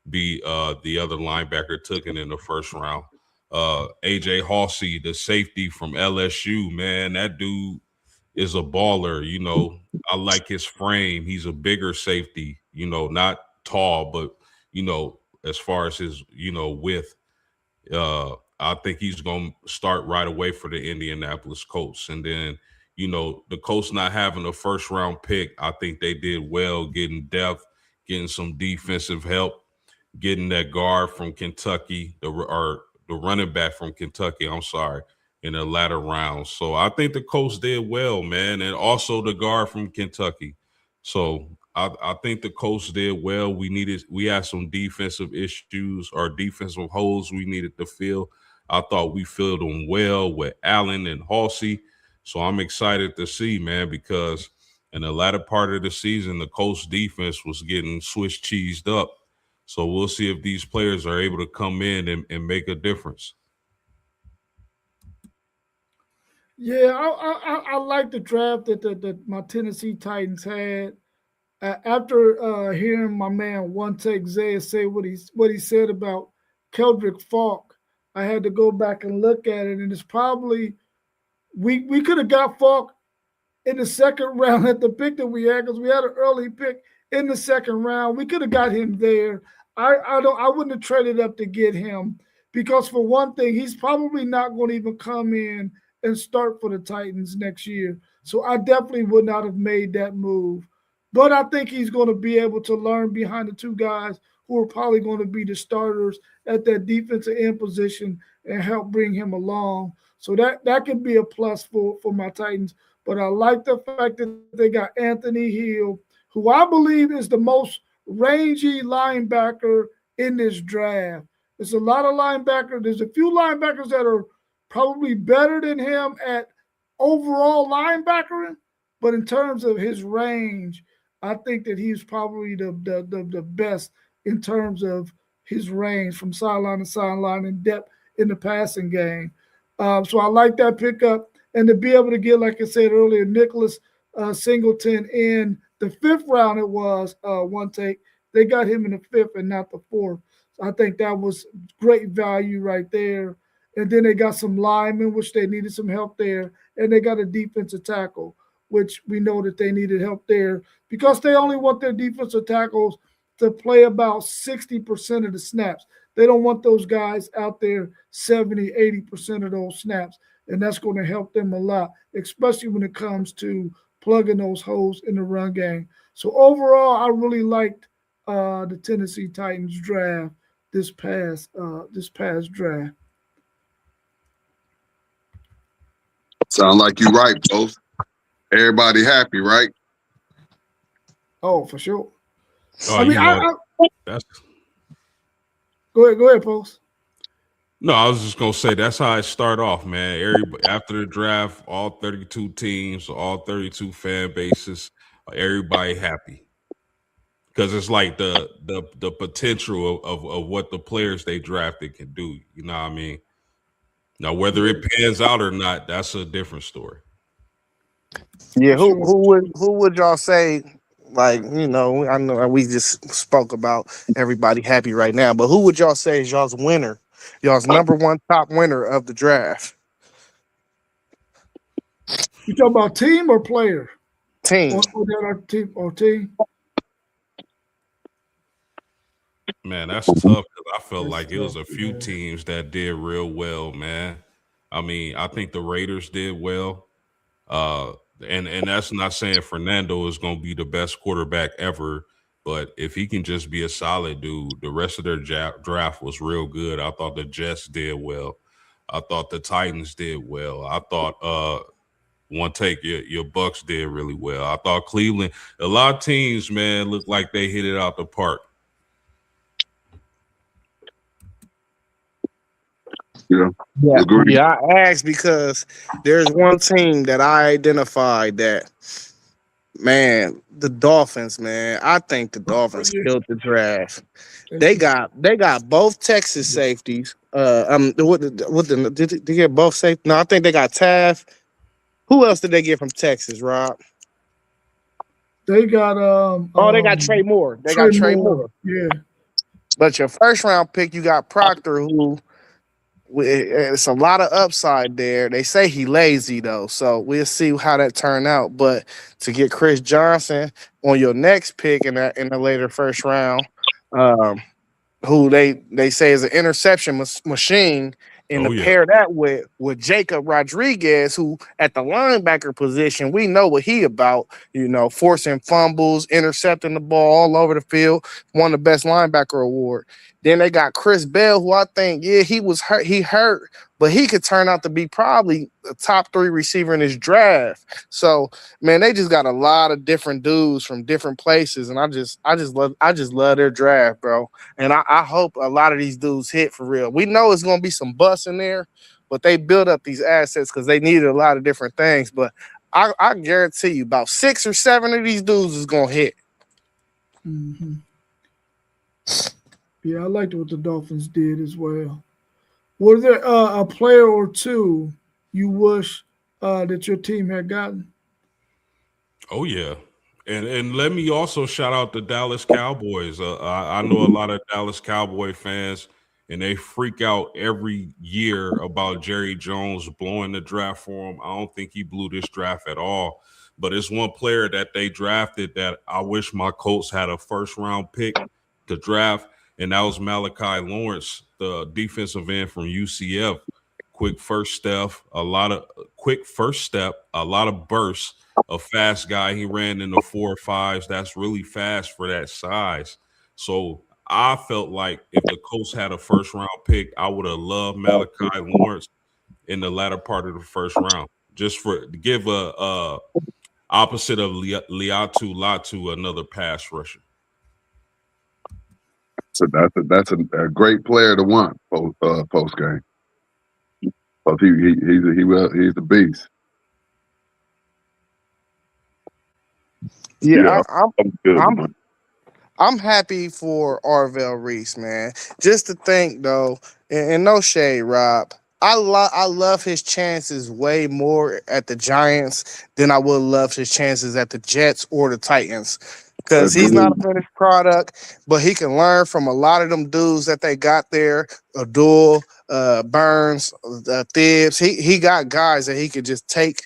be the other linebacker taken in the first round. AJ Hawsey, the safety from LSU, man, that dude is a baller. I like his frame. He's a bigger safety, not tall, but as far as his, width, I think he's going to start right away for the Indianapolis Colts. And then, the Colts not having a first round pick, I think they did well getting depth, getting some defensive help, getting that guard from Kentucky, the running back from Kentucky, I'm sorry, in the latter rounds. So I think the Colts did well, man, and also the guard from Kentucky. So I think the coach did well. We had some defensive issues or defensive holes we needed to fill. I thought we filled them well with Allen and Halsey. So I'm excited to see, man, because in the latter part of the season, the Colts defense was getting Swiss cheesed up. So we'll see if these players are able to come in and make a difference. Yeah, I like the draft that my Tennessee Titans had. After hearing my man One Take Zay say what he said about Keldrick Falk, I had to go back and look at it, and it's probably we could have got Falk in the second round at the pick that we had because we had an early pick in the second round. We could have got him there. I wouldn't have traded up to get him because for one thing, he's probably not going to even come in and start for the Titans next year. So I definitely would not have made that move. But I think he's going to be able to learn behind the two guys who are probably going to be the starters at that defensive end position and help bring him along. So that could be a plus for my Titans. But I like the fact that they got Anthony Hill, who I believe is the most rangy linebacker in this draft. There's a lot of linebackers. There's a few linebackers that are probably better than him at overall linebackering, but in terms of his range, I think that he's probably the best in terms of his range from sideline to sideline and depth in the passing game. So I like that pickup. And to be able to get, like I said earlier, Nicholas Singleton in the fifth round, it was One Take. They got him in the fifth and not the fourth. So I think that was great value right there. And then they got some linemen, which they needed some help there. And they got a defensive tackle, which we know that they needed help there because they only want their defensive tackles to play about 60% of the snaps. They don't want those guys out there 70, 80% of those snaps. And that's going to help them a lot, especially when it comes to plugging those holes in the run game. So overall, I really liked the Tennessee Titans draft this past draft. Sound like you're right, both. Everybody happy, right? Oh, for sure. Oh, that's Go ahead, Post. No, I was just gonna say that's how it start off, man. Everybody after the draft, all 32 teams, all 32 fan bases, everybody happy because it's like the potential of what the players they drafted can do. You know what I mean? Now, whether it pans out or not, that's a different story. Yeah, who would y'all say? Like, you know, I know we just spoke about everybody happy right now, but who would y'all say is y'all's winner? Y'all's number one top winner of the draft? You talking about team or player? Team. Or team? Man, that's tough because I felt like it was a few teams that did real well, man. I mean, I think the Raiders did well. And that's not saying Fernando is going to be the best quarterback ever, but if he can just be a solid dude, the rest of their draft was real good. I thought the Jets did well. I thought the Titans did well. I thought One Take your Bucks did really well. I thought Cleveland, a lot of teams, man, looked like they hit it out the park. Yeah. I asked because there's one team that I identified that, man, the Dolphins, man. I think the Dolphins killed the draft. They got both Texas did they get both safety? No, I think they got Taft. Who else did they get from Texas, Rob? They got they got Trey Moore. Got Trey Moore. Yeah. But your first round pick, you got Proctor, who it's a lot of upside there. They say he lazy though, so we'll see how that turn out. But to get Chris Johnson on your next pick in the later first round, who they say is an interception machine, and to pair that with Jacob Rodriguez, who at the linebacker position, we know what he about, you know, forcing fumbles, intercepting the ball all over the field, won the best linebacker award. Then they got Chris Bell, who I think, he was hurt. He hurt but he could turn out to be probably a top 3 receiver in his draft. So, man, they just got a lot of different dudes from different places, and I just love their draft, bro. And I hope a lot of these dudes hit for real. We know it's gonna be some busts in there, but they built up these assets because they needed a lot of different things. But I guarantee you, about 6 or 7 of these dudes is gonna hit. Mm-hmm. Yeah, I liked what the Dolphins did as well. Was there a player or two you wish that your team had gotten? Oh yeah, and let me also shout out the Dallas Cowboys. I know a lot of Dallas Cowboy fans, and they freak out every year about Jerry Jones blowing the draft for him. I don't think he blew this draft at all. But it's one player that they drafted that I wish my Colts had a first round pick to draft, and that was Malachi Lawrence, the defensive end from UCF. Quick first step, a lot of bursts, a fast guy. He ran in the 4.5s. That's really fast for that size. So I felt like if the Colts had a first round pick, I would have loved Malachi Lawrence in the latter part of the first round, just for to give a opposite of Liatu Latu another pass rusher. So that's a great player to want post game. But he's a beast. Yeah, I'm good. I'm happy for Arvell Reese, man. Just to think though, and no shade, Rob. I love his chances way more at the Giants than I would love his chances at the Jets or the Titans. Because he's not a finished product, but he can learn from a lot of them dudes that they got there. Abdul, Burns, Thibs. He got guys that he could just take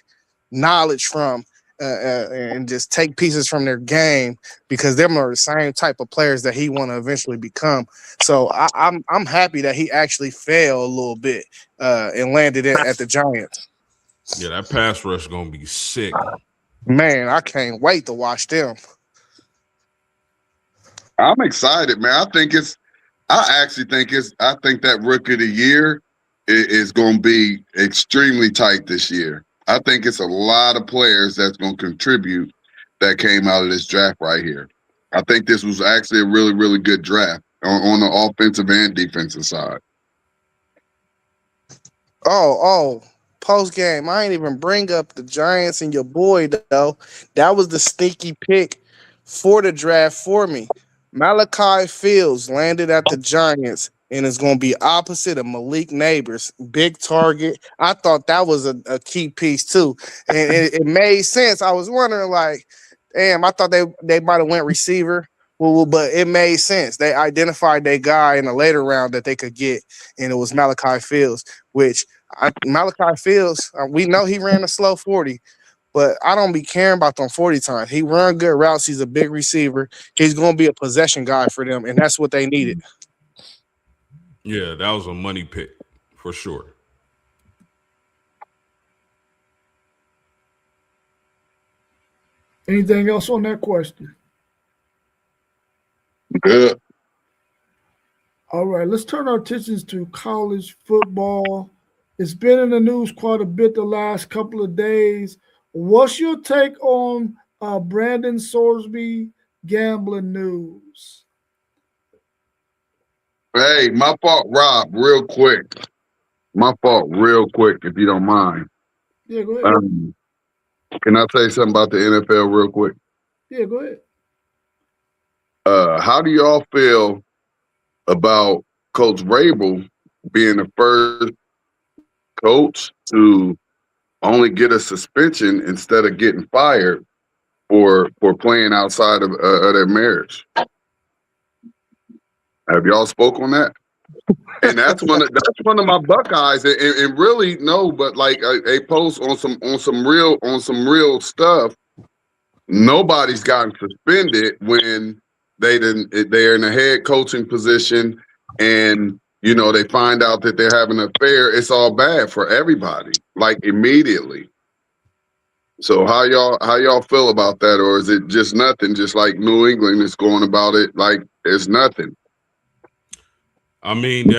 knowledge from and just take pieces from their game because them are the same type of players that he want to eventually become. So I'm happy that he actually fell a little bit and landed at the Giants. Yeah, that pass rush is gonna be sick. Man, I can't wait to watch them. I'm excited, man. I think that rookie of the year is going to be extremely tight this year. I think it's a lot of players that's going to contribute that came out of this draft right here. I think this was actually a really, really good draft on the offensive and defensive side. Oh, post game. I ain't even bring up the Giants and your boy though. That was the sneaky pick for the draft for me. Malachi Fields landed at the Giants and is going to be opposite of Malik Neighbors. Big target. I thought that was a key piece too. And it made sense. I was wondering like, damn, I thought they might have went receiver. Well, but it made sense. They identified their guy in a later round that they could get, and it was Malachi Fields, which Malachi Fields, we know he ran a slow 40, but I don't be caring about them 40 times. He run good routes. He's a big receiver. He's going to be a possession guy for them, and that's what they needed. Yeah, that was a money pick for sure. Anything else on that question? Good. All right, let's turn our attentions to college football. It's been in the news quite a bit the last couple of days. What's your take on Brandon Sorsby gambling news? Hey, my fault, Rob, real quick. If you don't mind. Yeah, go ahead. Can I say something about the NFL real quick? Yeah, go ahead. How do y'all feel about Coach Vrabel being the first coach to only get a suspension instead of getting fired for playing outside of their marriage? Have y'all spoke on that? And that's one of my Buckeyes, and really no, but like a post on some real stuff. Nobody's gotten suspended when they're in a head coaching position, and they find out that they're having an affair. It's all bad for everybody, like immediately. So how y'all feel about that, or is it just nothing? Just like New England is going about it like it's nothing. I mean,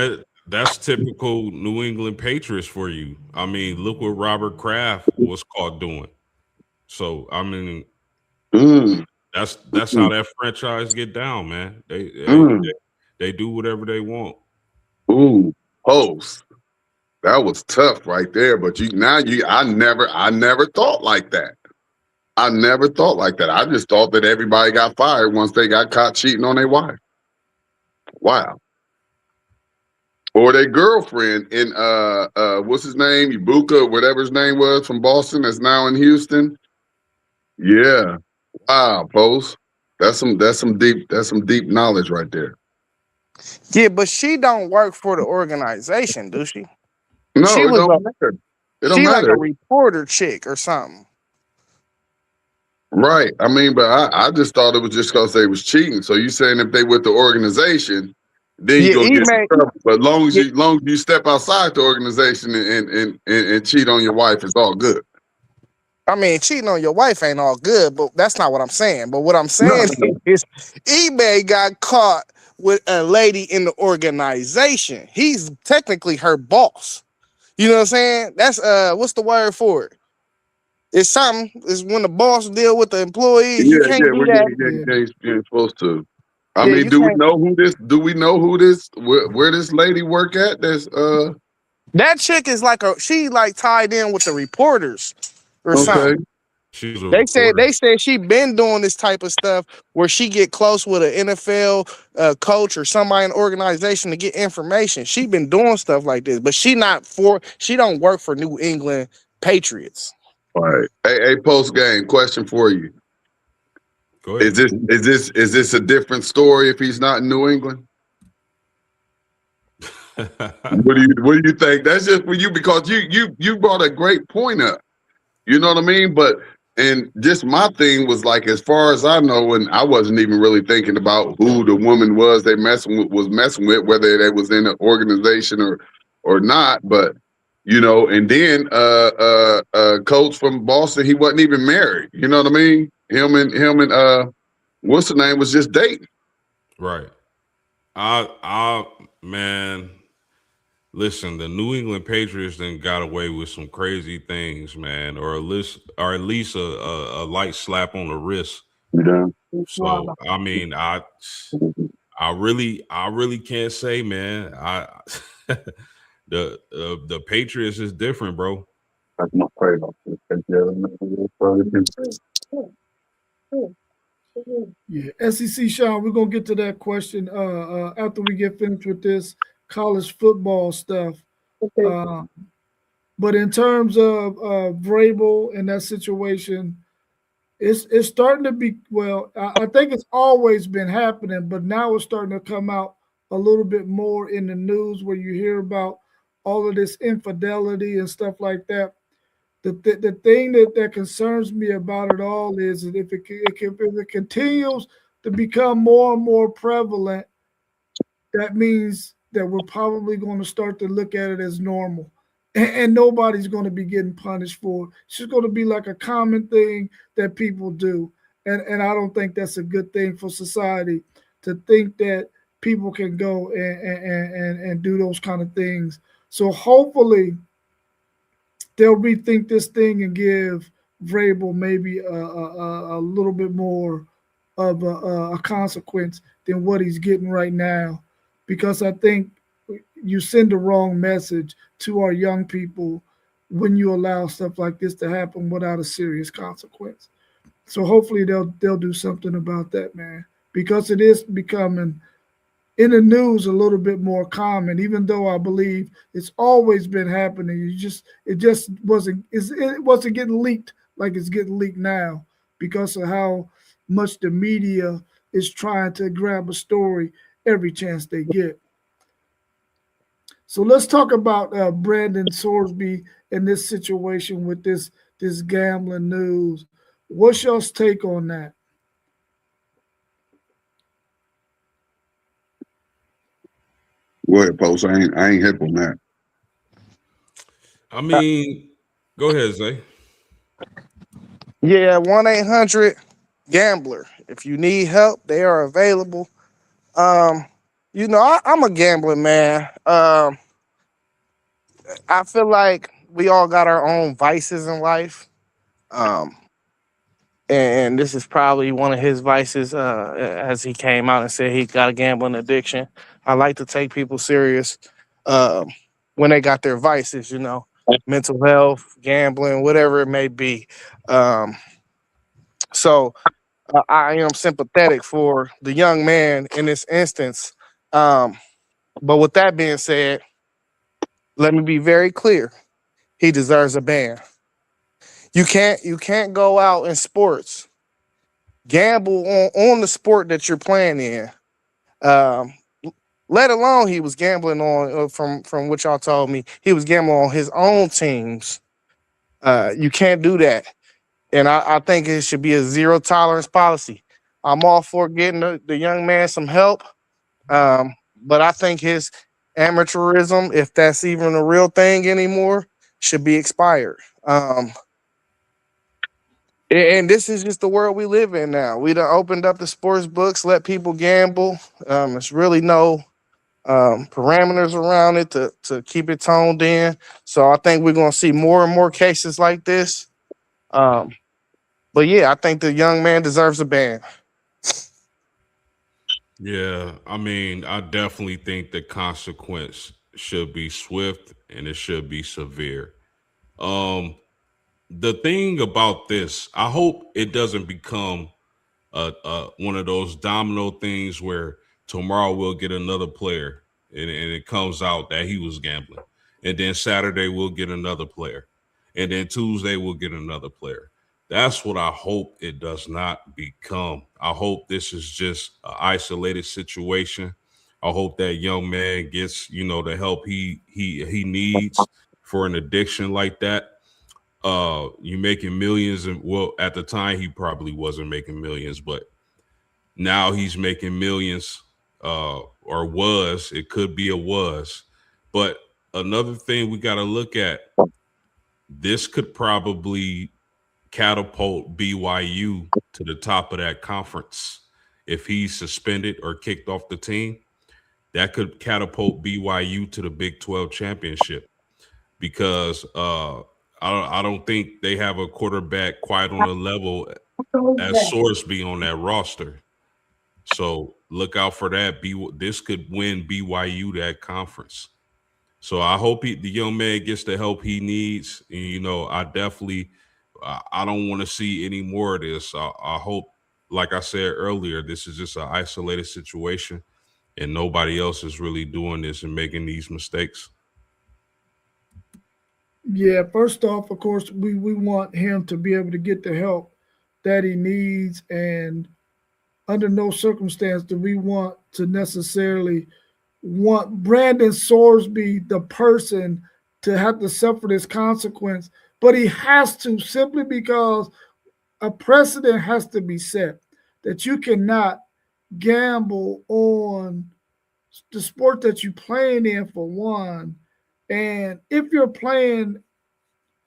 That's typical New England Patriots for you. I mean, look what Robert Kraft was caught doing. So I mean, Mm, that's how mm, that franchise get down, man. mm. They do whatever they want. Ooh, post. That was tough right there. But I never thought like that. I never thought like that. I just thought that everybody got fired once they got caught cheating on their wife. Wow. Or their girlfriend in what's his name? Ibuka, whatever his name was from Boston that's now in Houston. Yeah. Wow, post. That's some deep knowledge right there. Yeah, but she don't work for the organization, do she? No, She it was don't a matter. It don't she like a matter. reporter chick or something. Right. I mean, but I just thought it was just because they was cheating. So you saying if they with the organization, then you Yeah, gonna get in email. trouble. But Yeah, long as you step outside the organization and cheat on your wife, it's all good. I mean, cheating on your wife ain't all good, but that's not what I'm saying. But what I'm No, saying no. is, eBay got caught with a lady in the organization. He's technically her boss. You know what I'm saying? That's what's the word for it? It's something. It's when the boss deal with the employees. You Yeah, can't do that. Yeah. you ain't supposed to. I Yeah, mean, you can't. do we know where this lady work at? That's That chick is like she like tied in with the reporters or okay. something. She's a They reporter. said she been doing this type of stuff where she get close with an NFL coach or somebody in the organization to get information. She been doing stuff like this, but she don't work for New England Patriots. All right. Hey, post game question for you. Go ahead. Is this a different story if he's not in New England? What do you think? That's just for you because you brought a great point up. You know what I mean? But and just my thing was like, as far as I know, and I wasn't even really thinking about who the woman was they was messing with, whether they was in an organization or not. But you know, and then coach from Boston, he wasn't even married. You know what I mean? Him and what's the name was just dating. Right. Man, listen, the New England Patriots then got away with some crazy things, man, or at least a light slap on the wrist. Yeah. So I mean, I really can't say, man. The Patriots is different, bro. That's my favorite. Yeah, SEC Sean, we're gonna get to that question after we get finished with this college football stuff. Uh, but in terms of Vrabel and that situation, it's starting to be well. I think it's always been happening, but now it's starting to come out a little bit more in the news where you hear about all of this infidelity and stuff like that. The thing that concerns me about it all is that if it continues to become more and more prevalent, that means that we're probably going to start to look at it as normal. And nobody's going to be getting punished for it. It's just going to be like a common thing that people do. And I don't think that's a good thing for society to think that people can go and do those kind of things. So hopefully they'll rethink this thing and give Vrabel maybe a little bit more of a consequence than what he's getting right now, because I think you send the wrong message to our young people when you allow stuff like this to happen without a serious consequence. So hopefully they'll do something about that, man, because it is becoming in the news a little bit more common, even though I believe it's always been happening. It just it wasn't getting leaked like it's getting leaked now because of how much the media is trying to grab a story every chance they get. So let's talk about Brandon Sorsby and this situation with this gambling news. What's y'all's take on that? Go ahead, post. I ain't hip on that. I mean, go ahead, Zay. Yeah, 1-800 gambler. If you need help, they are available. Um, I'm a gambling man. I feel like we all got our own vices in life. Um, and this is probably one of his vices, as he came out and said he got a gambling addiction. I like to take people serious um, when they got their vices, mental health, gambling, whatever it may be. Um, so I am sympathetic for the young man in this instance. Um, but with that being said, let me be very clear. He deserves a ban. You can't go out in sports, gamble on the sport that you're playing in. Um, let alone he was gambling on from what y'all told me, he was gambling on his own teams. You can't do that, and I think it should be a zero tolerance policy. I'm all for getting the young man some help, but I think his amateurism, if that's even a real thing anymore, should be expired. And this is just the world we live in now. We done opened up the sports books, let people gamble. There's really no parameters around it to keep it toned in. So I think we're going to see more and more cases like this. Um, but yeah, I think the young man deserves a ban. Yeah, I mean, I definitely think the consequence should be swift and it should be severe. Um, the thing about this, I hope it doesn't become one of those domino things where tomorrow we'll get another player and it comes out that he was gambling. And then Saturday we'll get another player. And then Tuesday we'll get another player. That's what I hope it does not become. I hope this is just an isolated situation. I hope that young man gets, the help he needs for an addiction like that. You making millions, and well, at the time he probably wasn't making millions, but now he's making millions, or was. It could be a was. But another thing we got to look at, this could probably catapult BYU to the top of that conference. If he's suspended or kicked off the team, that could catapult BYU to the Big 12 championship because I don't think they have a quarterback quite on the level as Sorsby on that roster. So look out for that. This could win BYU that conference. So I hope the young man gets the help he needs. And, I definitely, I don't want to see any more of this. I hope, like I said earlier, this is just an isolated situation and nobody else is really doing this and making these mistakes. Yeah, first off, of course, we want him to be able to get the help that he needs, and under no circumstance do we want to necessarily want Brandon Sorsby, the person, to have to suffer this consequence. But he has to, simply because a precedent has to be set that you cannot gamble on the sport that you're playing in, for one. And if you're playing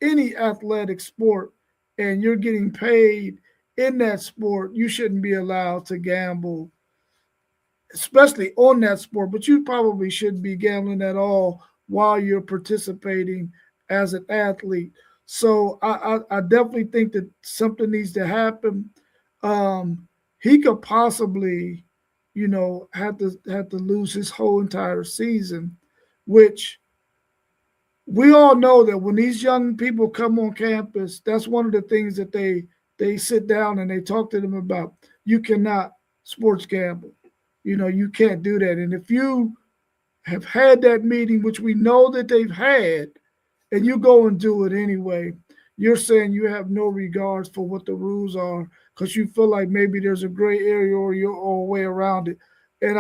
any athletic sport and you're getting paid in that sport, you shouldn't be allowed to gamble, especially on that sport. But you probably shouldn't be gambling at all while you're participating as an athlete. So I definitely think that something needs to happen. He could possibly, have to lose his whole entire season, which we all know that when these young people come on campus, that's one of the things that they sit down and they talk to them about. You cannot sports gamble. You can't do that. And if you have had that meeting, which we know that they've had, and you go and do it anyway, you're saying you have no regards for what the rules are because you feel like maybe there's a gray area or a way around it. And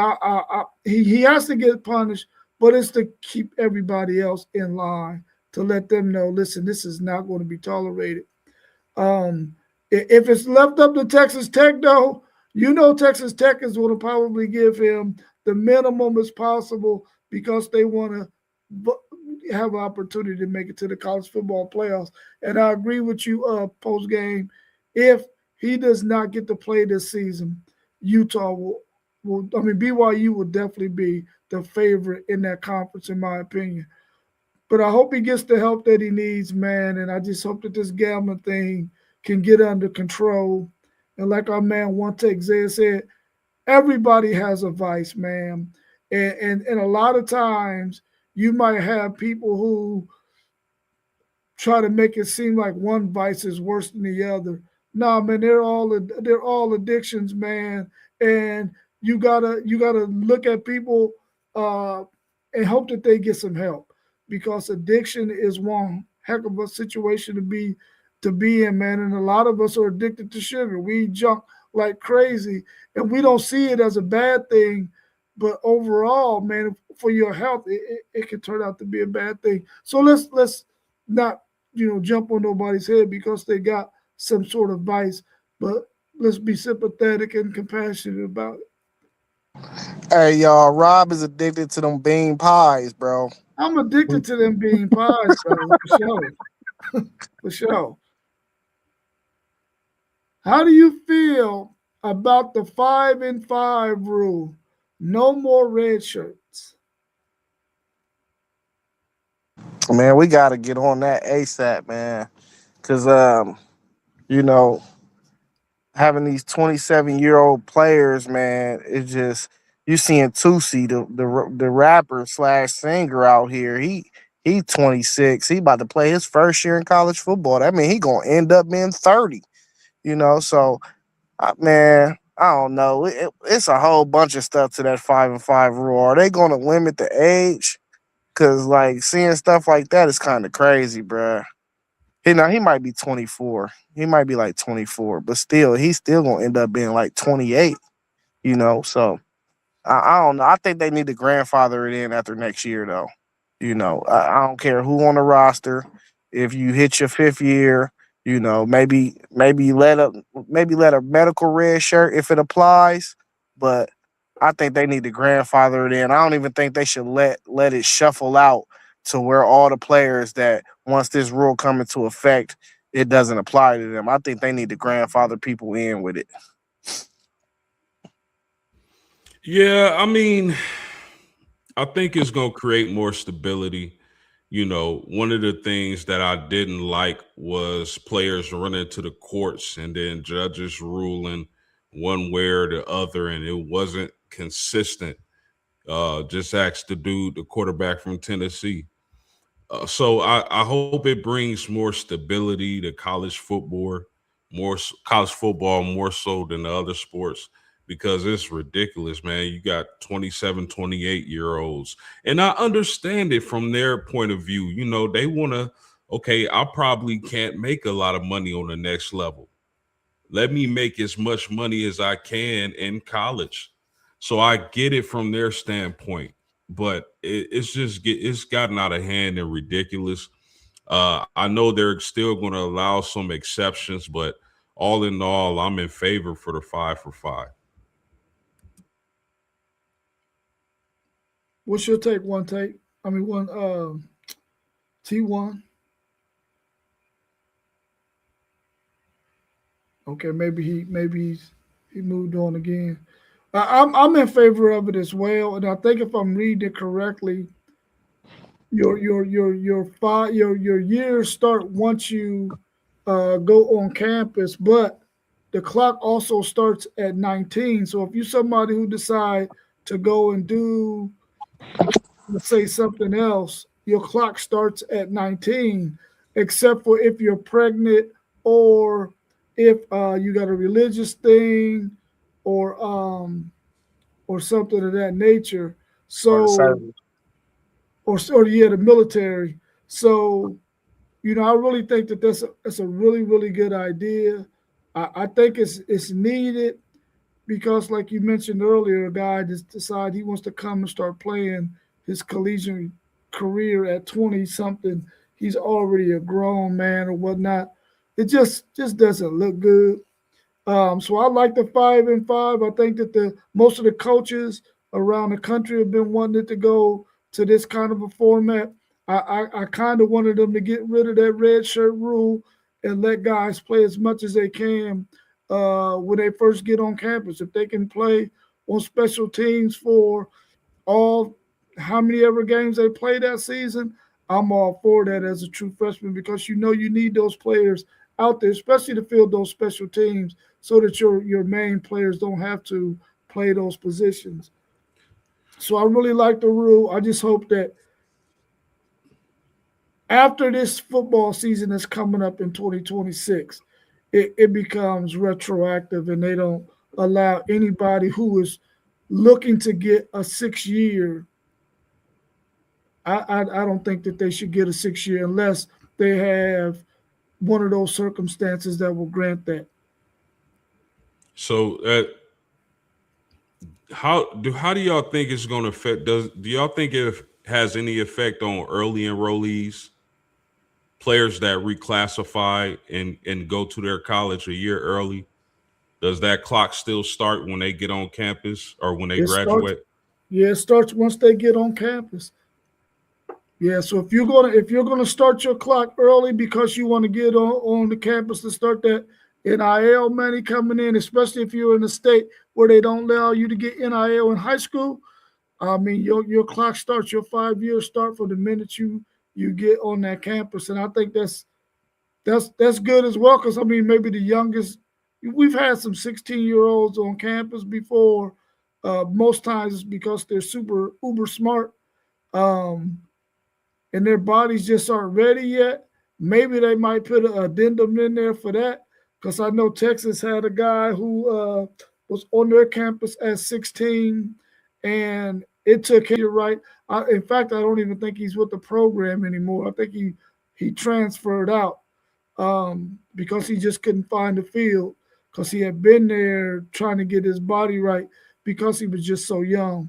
he has to get punished, but it's to keep everybody else in line, to let them know, listen, this is not going to be tolerated. If it's left up to Texas Tech, though, Texas Tech is going to probably give him the minimum as possible because they want to have an opportunity to make it to the college football playoffs. And I agree with you, post game. If he does not get to play this season, Utah will BYU will definitely be the favorite in that conference, in my opinion. But I hope he gets the help that he needs, man. And I just hope that this gambling thing can get under control. And like our man One Take Zay said, everybody has a vice, man. And a lot of times you might have people who try to make it seem like one vice is worse than the other. No, man, they're all addictions, man. And you gotta look at people uh, and hope that they get some help, because addiction is one heck of a situation to be in, man. And a lot of us are addicted to sugar. We eat junk like crazy, and we don't see it as a bad thing. But overall, man, for your health, it can turn out to be a bad thing. So let's not jump on nobody's head because they got some sort of vice, but let's be sympathetic and compassionate about it. Hey, y'all, Rob is addicted to them bean pies, bro. I'm addicted to them bean pies, bro, for sure. For sure. How do you feel about the 5-and-5 rule? No more red shirts. Man, we got to get on that ASAP, man. Because, you know, having these 27-year-old players, man, it's just, you seeing Tusi, the rapper slash singer out here. He 26. He about to play his first year in college football. That mean he gonna end up being 30. So man, I don't know. It's a whole bunch of stuff to that 5-and-5 rule. Are they gonna limit the age? Cause like seeing stuff like that is kind of crazy, bruh. He might be 24. He might be like 24, but still, he's still gonna end up being like 28. So I don't know. I think they need to grandfather it in after next year, though. I don't care who on the roster. If you hit your fifth year, maybe let a medical red shirt if it applies. But I think they need to grandfather it in. I don't even think they should let it shuffle out to where all the players that once this rule come into effect, it doesn't apply to them. I think they need to grandfather people in with it. Yeah, I mean, I think it's going to create more stability. One of the things that I didn't like was players running to the courts and then judges ruling one way or the other, and it wasn't consistent. Just ask the quarterback from Tennessee. So I hope it brings more stability to college football more so than the other sports, because it's ridiculous, man. You got 27, 28-year-olds. And I understand it from their point of view. They want to, okay, I probably can't make a lot of money on the next level. Let me make as much money as I can in college. So I get it from their standpoint, but it's gotten out of hand and ridiculous. I know they're still going to allow some exceptions, but all in all, I'm in favor for the 5-for-5. What's your take? One take. I mean, one T1. Okay, he moved on again. I'm in favor of it as well, and I think if I'm reading it correctly, your years start once you go on campus, but the clock also starts at 19. So if you're somebody who decide to go and do, let's say, something else, your clock starts at 19, except for if you're pregnant or if you got a religious thing or or something of that nature. Or the So service. or yeah, the military. So I really think that that's a really really good idea. I think it's needed because, like you mentioned earlier, a guy just decide he wants to come and start playing his collegiate career at 20 something. He's already a grown man or whatnot. It just doesn't look good. So I like the 5-and-5. I think that the most of the coaches around the country have been wanting it to go to this kind of a format. I kind of wanted them to get rid of that red shirt rule and let guys play as much as they can when they first get on campus. If they can play on special teams for all how many ever games they play that season, I'm all for that as a true freshman because you need those players out there, especially to fill those special teams, so that your main players don't have to play those positions. So I really like the rule. I just hope that after this football season that's coming up in 2026, it becomes retroactive and they don't allow anybody who is looking to get a 6 year. I don't think that they should get a 6 year unless they have one of those circumstances that will grant that. So how do y'all think it's going to affect? Do y'all think it has any effect on early enrollees, players that reclassify and go to their college a year early? Does that clock still start when they get on campus or when they It starts, graduate? yeah, it starts once they get on campus. Yeah, so if you're gonna start your clock early because you want to get on the campus to start that NIL money coming in, especially if you're in a state where they don't allow you to get NIL in high school, I mean your clock starts, your 5 years start from the minute you get on that campus, and I think that's good as well because I mean maybe the youngest we've had some 16-year-olds on campus before. Most times it's because they're super uber smart. Um, and their bodies just aren't ready yet. Maybe they might put an addendum in there for that because I know Texas had a guy who was on their campus at 16 and it took him. You're right. In fact, I don't even think he's with the program anymore. I think he transferred out because he just couldn't find the field because he had been there trying to get his body right because he was just so young.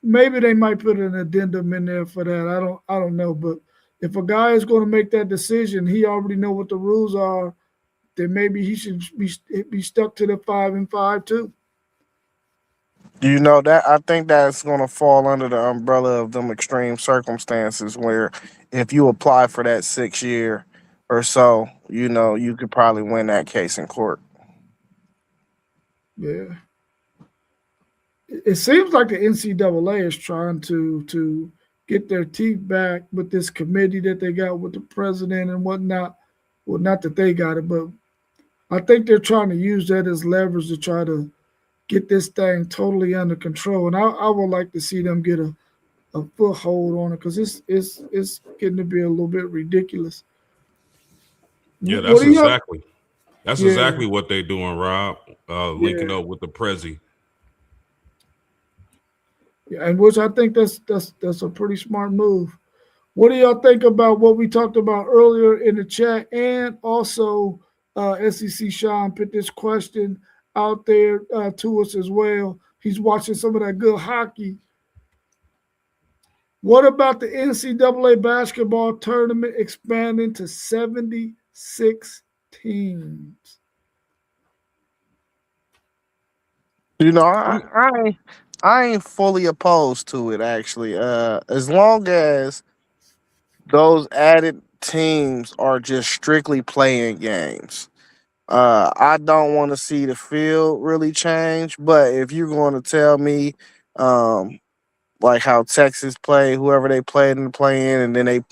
Maybe they might put an addendum in there for that. I don't know, but if a guy is going to make that decision, he already know what the rules are. Then maybe he should be stuck to the 5-5 too. That I think that's going to fall under the umbrella of them extreme circumstances where if you apply for that 6 year or so, you could probably win that case in court. Yeah, it seems like the NCAA is trying to get their teeth back with this committee that they got with the president and whatnot. Well, not that they got it, but I think they're trying to use that as leverage to try to get this thing totally under control. And I would like to see them get a foothold on it because it's getting to be a little bit ridiculous. Yeah, What do you have? that's Yeah, exactly what they're doing, Rob. Linking yeah, up with the Prezi. yeah, and which I think that's a pretty smart move. What do y'all think about what we talked about earlier in the chat? And also, SEC Sean put this question out there to us as well. He's watching some of that good hockey. What about the NCAA basketball tournament expanding to 76 teams? You know, I'm I ain't fully opposed to it actually. As long as those added teams are just strictly playing games. I don't want to see the field really change, but if you're going to tell me, um, like how Texas played, whoever they played in the play in, and then they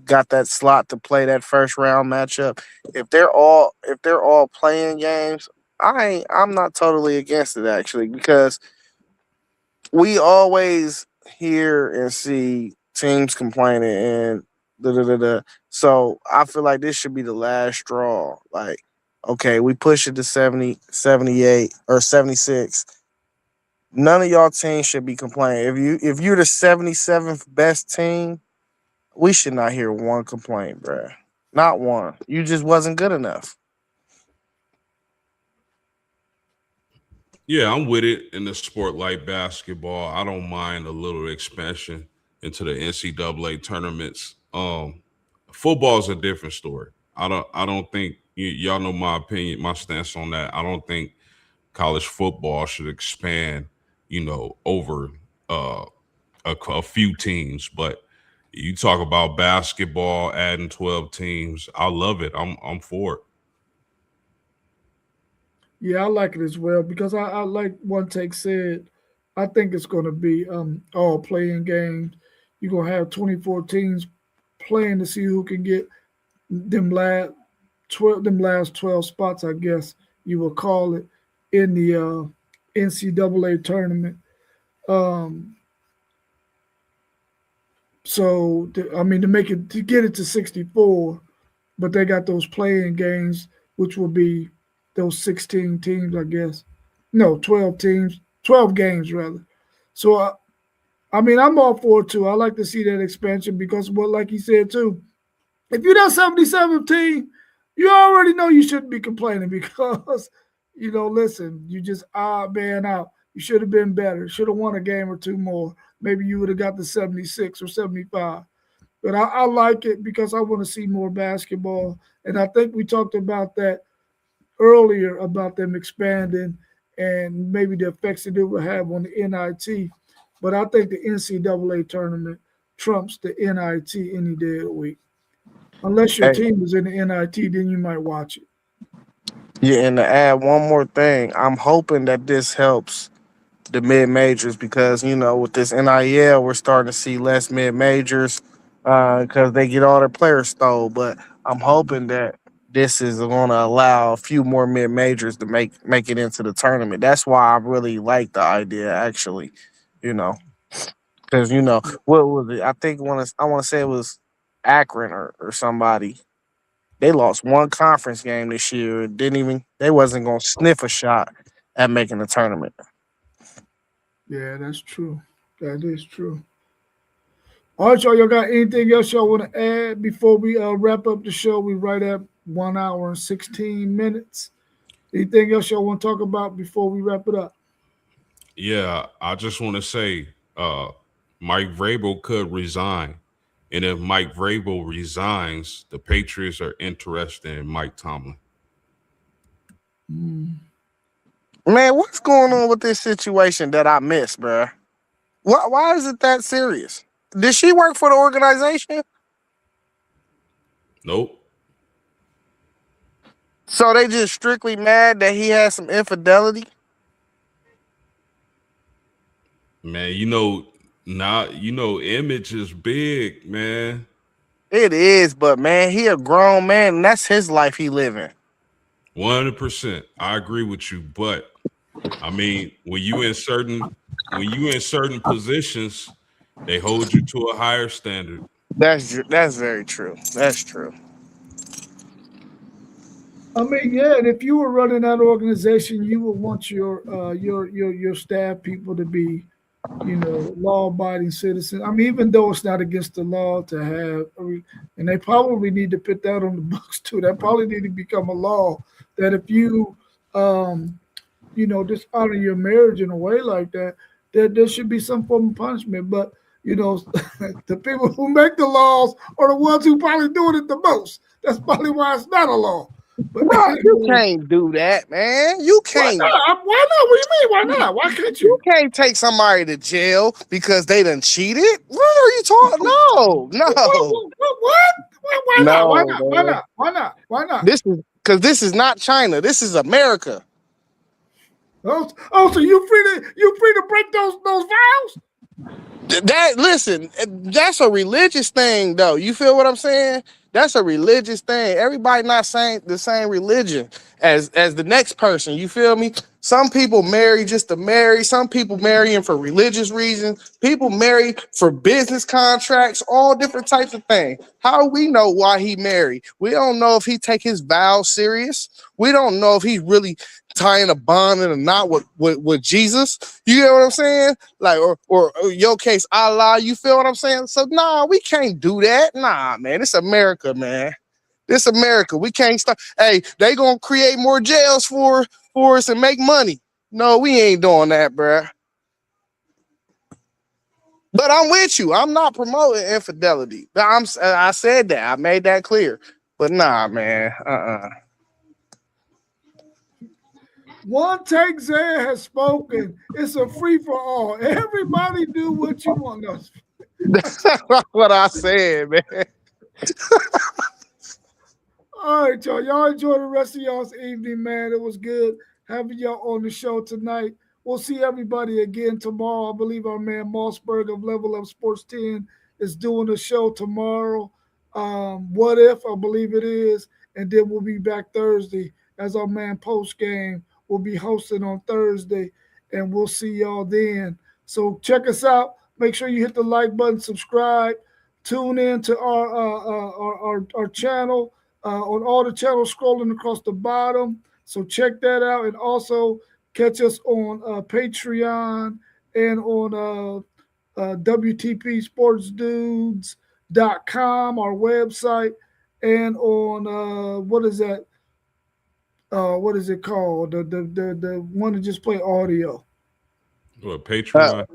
got that slot to play that first round matchup. If they're all playing games, I'm not totally against it actually because we always hear and see teams complaining and da da da da. So I feel like this should be the last straw. Like, okay, we push it to 70, 78 or 76. None of y'all teams should be complaining. If you're the 77th best team, we should not hear one complaint, bruh. Not one. You just wasn't good enough. Yeah, I'm with it in the sport like basketball. I don't mind a little expansion into the NCAA tournaments. Football's a different story. I don't think y'all know my opinion, my stance on that. I don't think college football should expand, over uh, a few teams. But you talk about basketball adding 12 teams. I love it. I'm for it. Yeah, I like it as well because I like one take said. I think it's going to be all playing games. You're going to have 24 teams playing to see who can get them last 12 spots, I guess you will call it, in the NCAA tournament. Um, I mean, to get it to 64, but they got those playing games, which will be those 16 teams, I guess. No, 12 teams, 12 games rather. So, I mean, I'm all for it too. I like to see that expansion because, well, like he said too, if you're not 77th team, you already know you shouldn't be complaining because, listen, you just odd man out. You should have been better. Should have won a game or two more. Maybe you would have got the 76 or 75. But I like it because I want to see more basketball. And I think we talked about that earlier about them expanding and maybe the effects that it will have on the NIT. But I think the NCAA tournament trumps the NIT any day of the week. Unless your Hey, team is in the NIT, then you might watch it. yeah, and to add one more thing, I'm hoping that this helps the mid majors because with this NIL we're starting to see less mid majors because they get all their players stole. But I'm hoping that this is going to allow a few more mid majors to make it into the tournament. That's why I really like the idea actually, you know, because what was it? I want to say it was Akron or somebody. They lost one conference game this year. Didn't even they wasn't going to sniff a shot at making the tournament. Yeah, that's true. That is true. All right, y'all got anything else y'all want to add before we wrap up the show? We right at 1 hour and 16 minutes. Anything else y'all want to talk about before we wrap it up? Yeah, I just want to say Mike Vrabel could resign. And if Mike Vrabel resigns, the Patriots are interested in Mike Tomlin. Mm. Man, what's going on with this situation that I missed, bruh? Why is it that serious? Did she work for the organization? Nope. So they just strictly mad that he had some infidelity? Man, image is big, man. It is, but man, he a grown man and that's his life he living. 100%. I agree with you, but I mean, when you in certain positions, they hold you to a higher standard. That's very true. That's true. I mean, yeah, and if you were running that organization, you would want your staff people to be, law-abiding citizens. I mean, even though it's not against the law to have, and they probably need to put that on the books too. That probably need to become a law that if you, dishonor your marriage in a way like that, there should be some form of punishment. But the people who make the laws are the ones who probably doing it the most. That's probably why it's not a law. But Bro, you anyway, can't do that, man. You why can't. not? Why not? What do you mean? Why not? Why can't You you? can't take somebody to jail because they done cheated. What are you talking? No, What? no, What? Why not? Why no, not? Why man. not? Why not? Why not? This is because this is not China. This is America. So you free to break those vows? That listen, that's a religious thing, though. You feel what I'm saying? That's a religious thing. Everybody not saying the same religion as the next person. You feel me? Some people marry just to marry. Some people marrying for religious reasons. People marry for business contracts. All different types of things. How we know why he married? We don't know if he take his vows serious. We don't know if he really tying a bond in a knot with Jesus. You get what I'm saying? Like, or your case, Allah, you feel what I'm saying? So nah, we can't do that. Nah, man, it's America, man. This America. We can't stop. Hey, they gonna create more jails for us and make money. No, we ain't doing that, bruh. But I'm with you. I'm not promoting infidelity. I said that. I made that clear. But nah, man. One take Zay has spoken. It's a free for all. Everybody do what you want. No. That's what I said, man. All right, y'all. Y'all enjoy the rest of y'all's evening, man. It was good having y'all on the show tonight. We'll see everybody again tomorrow. I believe our man Mossberg of Level Up Sports 10 is doing a show tomorrow. What If, I believe it is. And then we'll be back Thursday as our man Post Game will be hosting on Thursday. And we'll see y'all then. So check us out. Make sure you hit the like button, subscribe, tune in to our channel on all the channels scrolling across the bottom. So check that out, and also catch us on Patreon and on WTPSportsDudes.com, our website, and on what is that? What is it called? The one that just play audio. What, Patreon?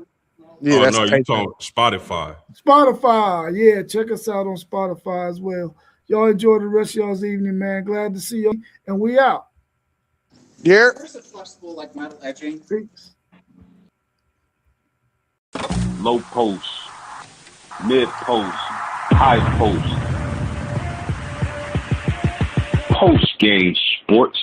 Yeah, oh that's no, you Patreon. talking Spotify. Spotify, yeah, check us out on Spotify as well. Y'all enjoy the rest of y'all's evening, man. Glad to see you, and we out. Yeah. Flexible like metal edging. Peace. Low post, mid post, high post. Post game sports.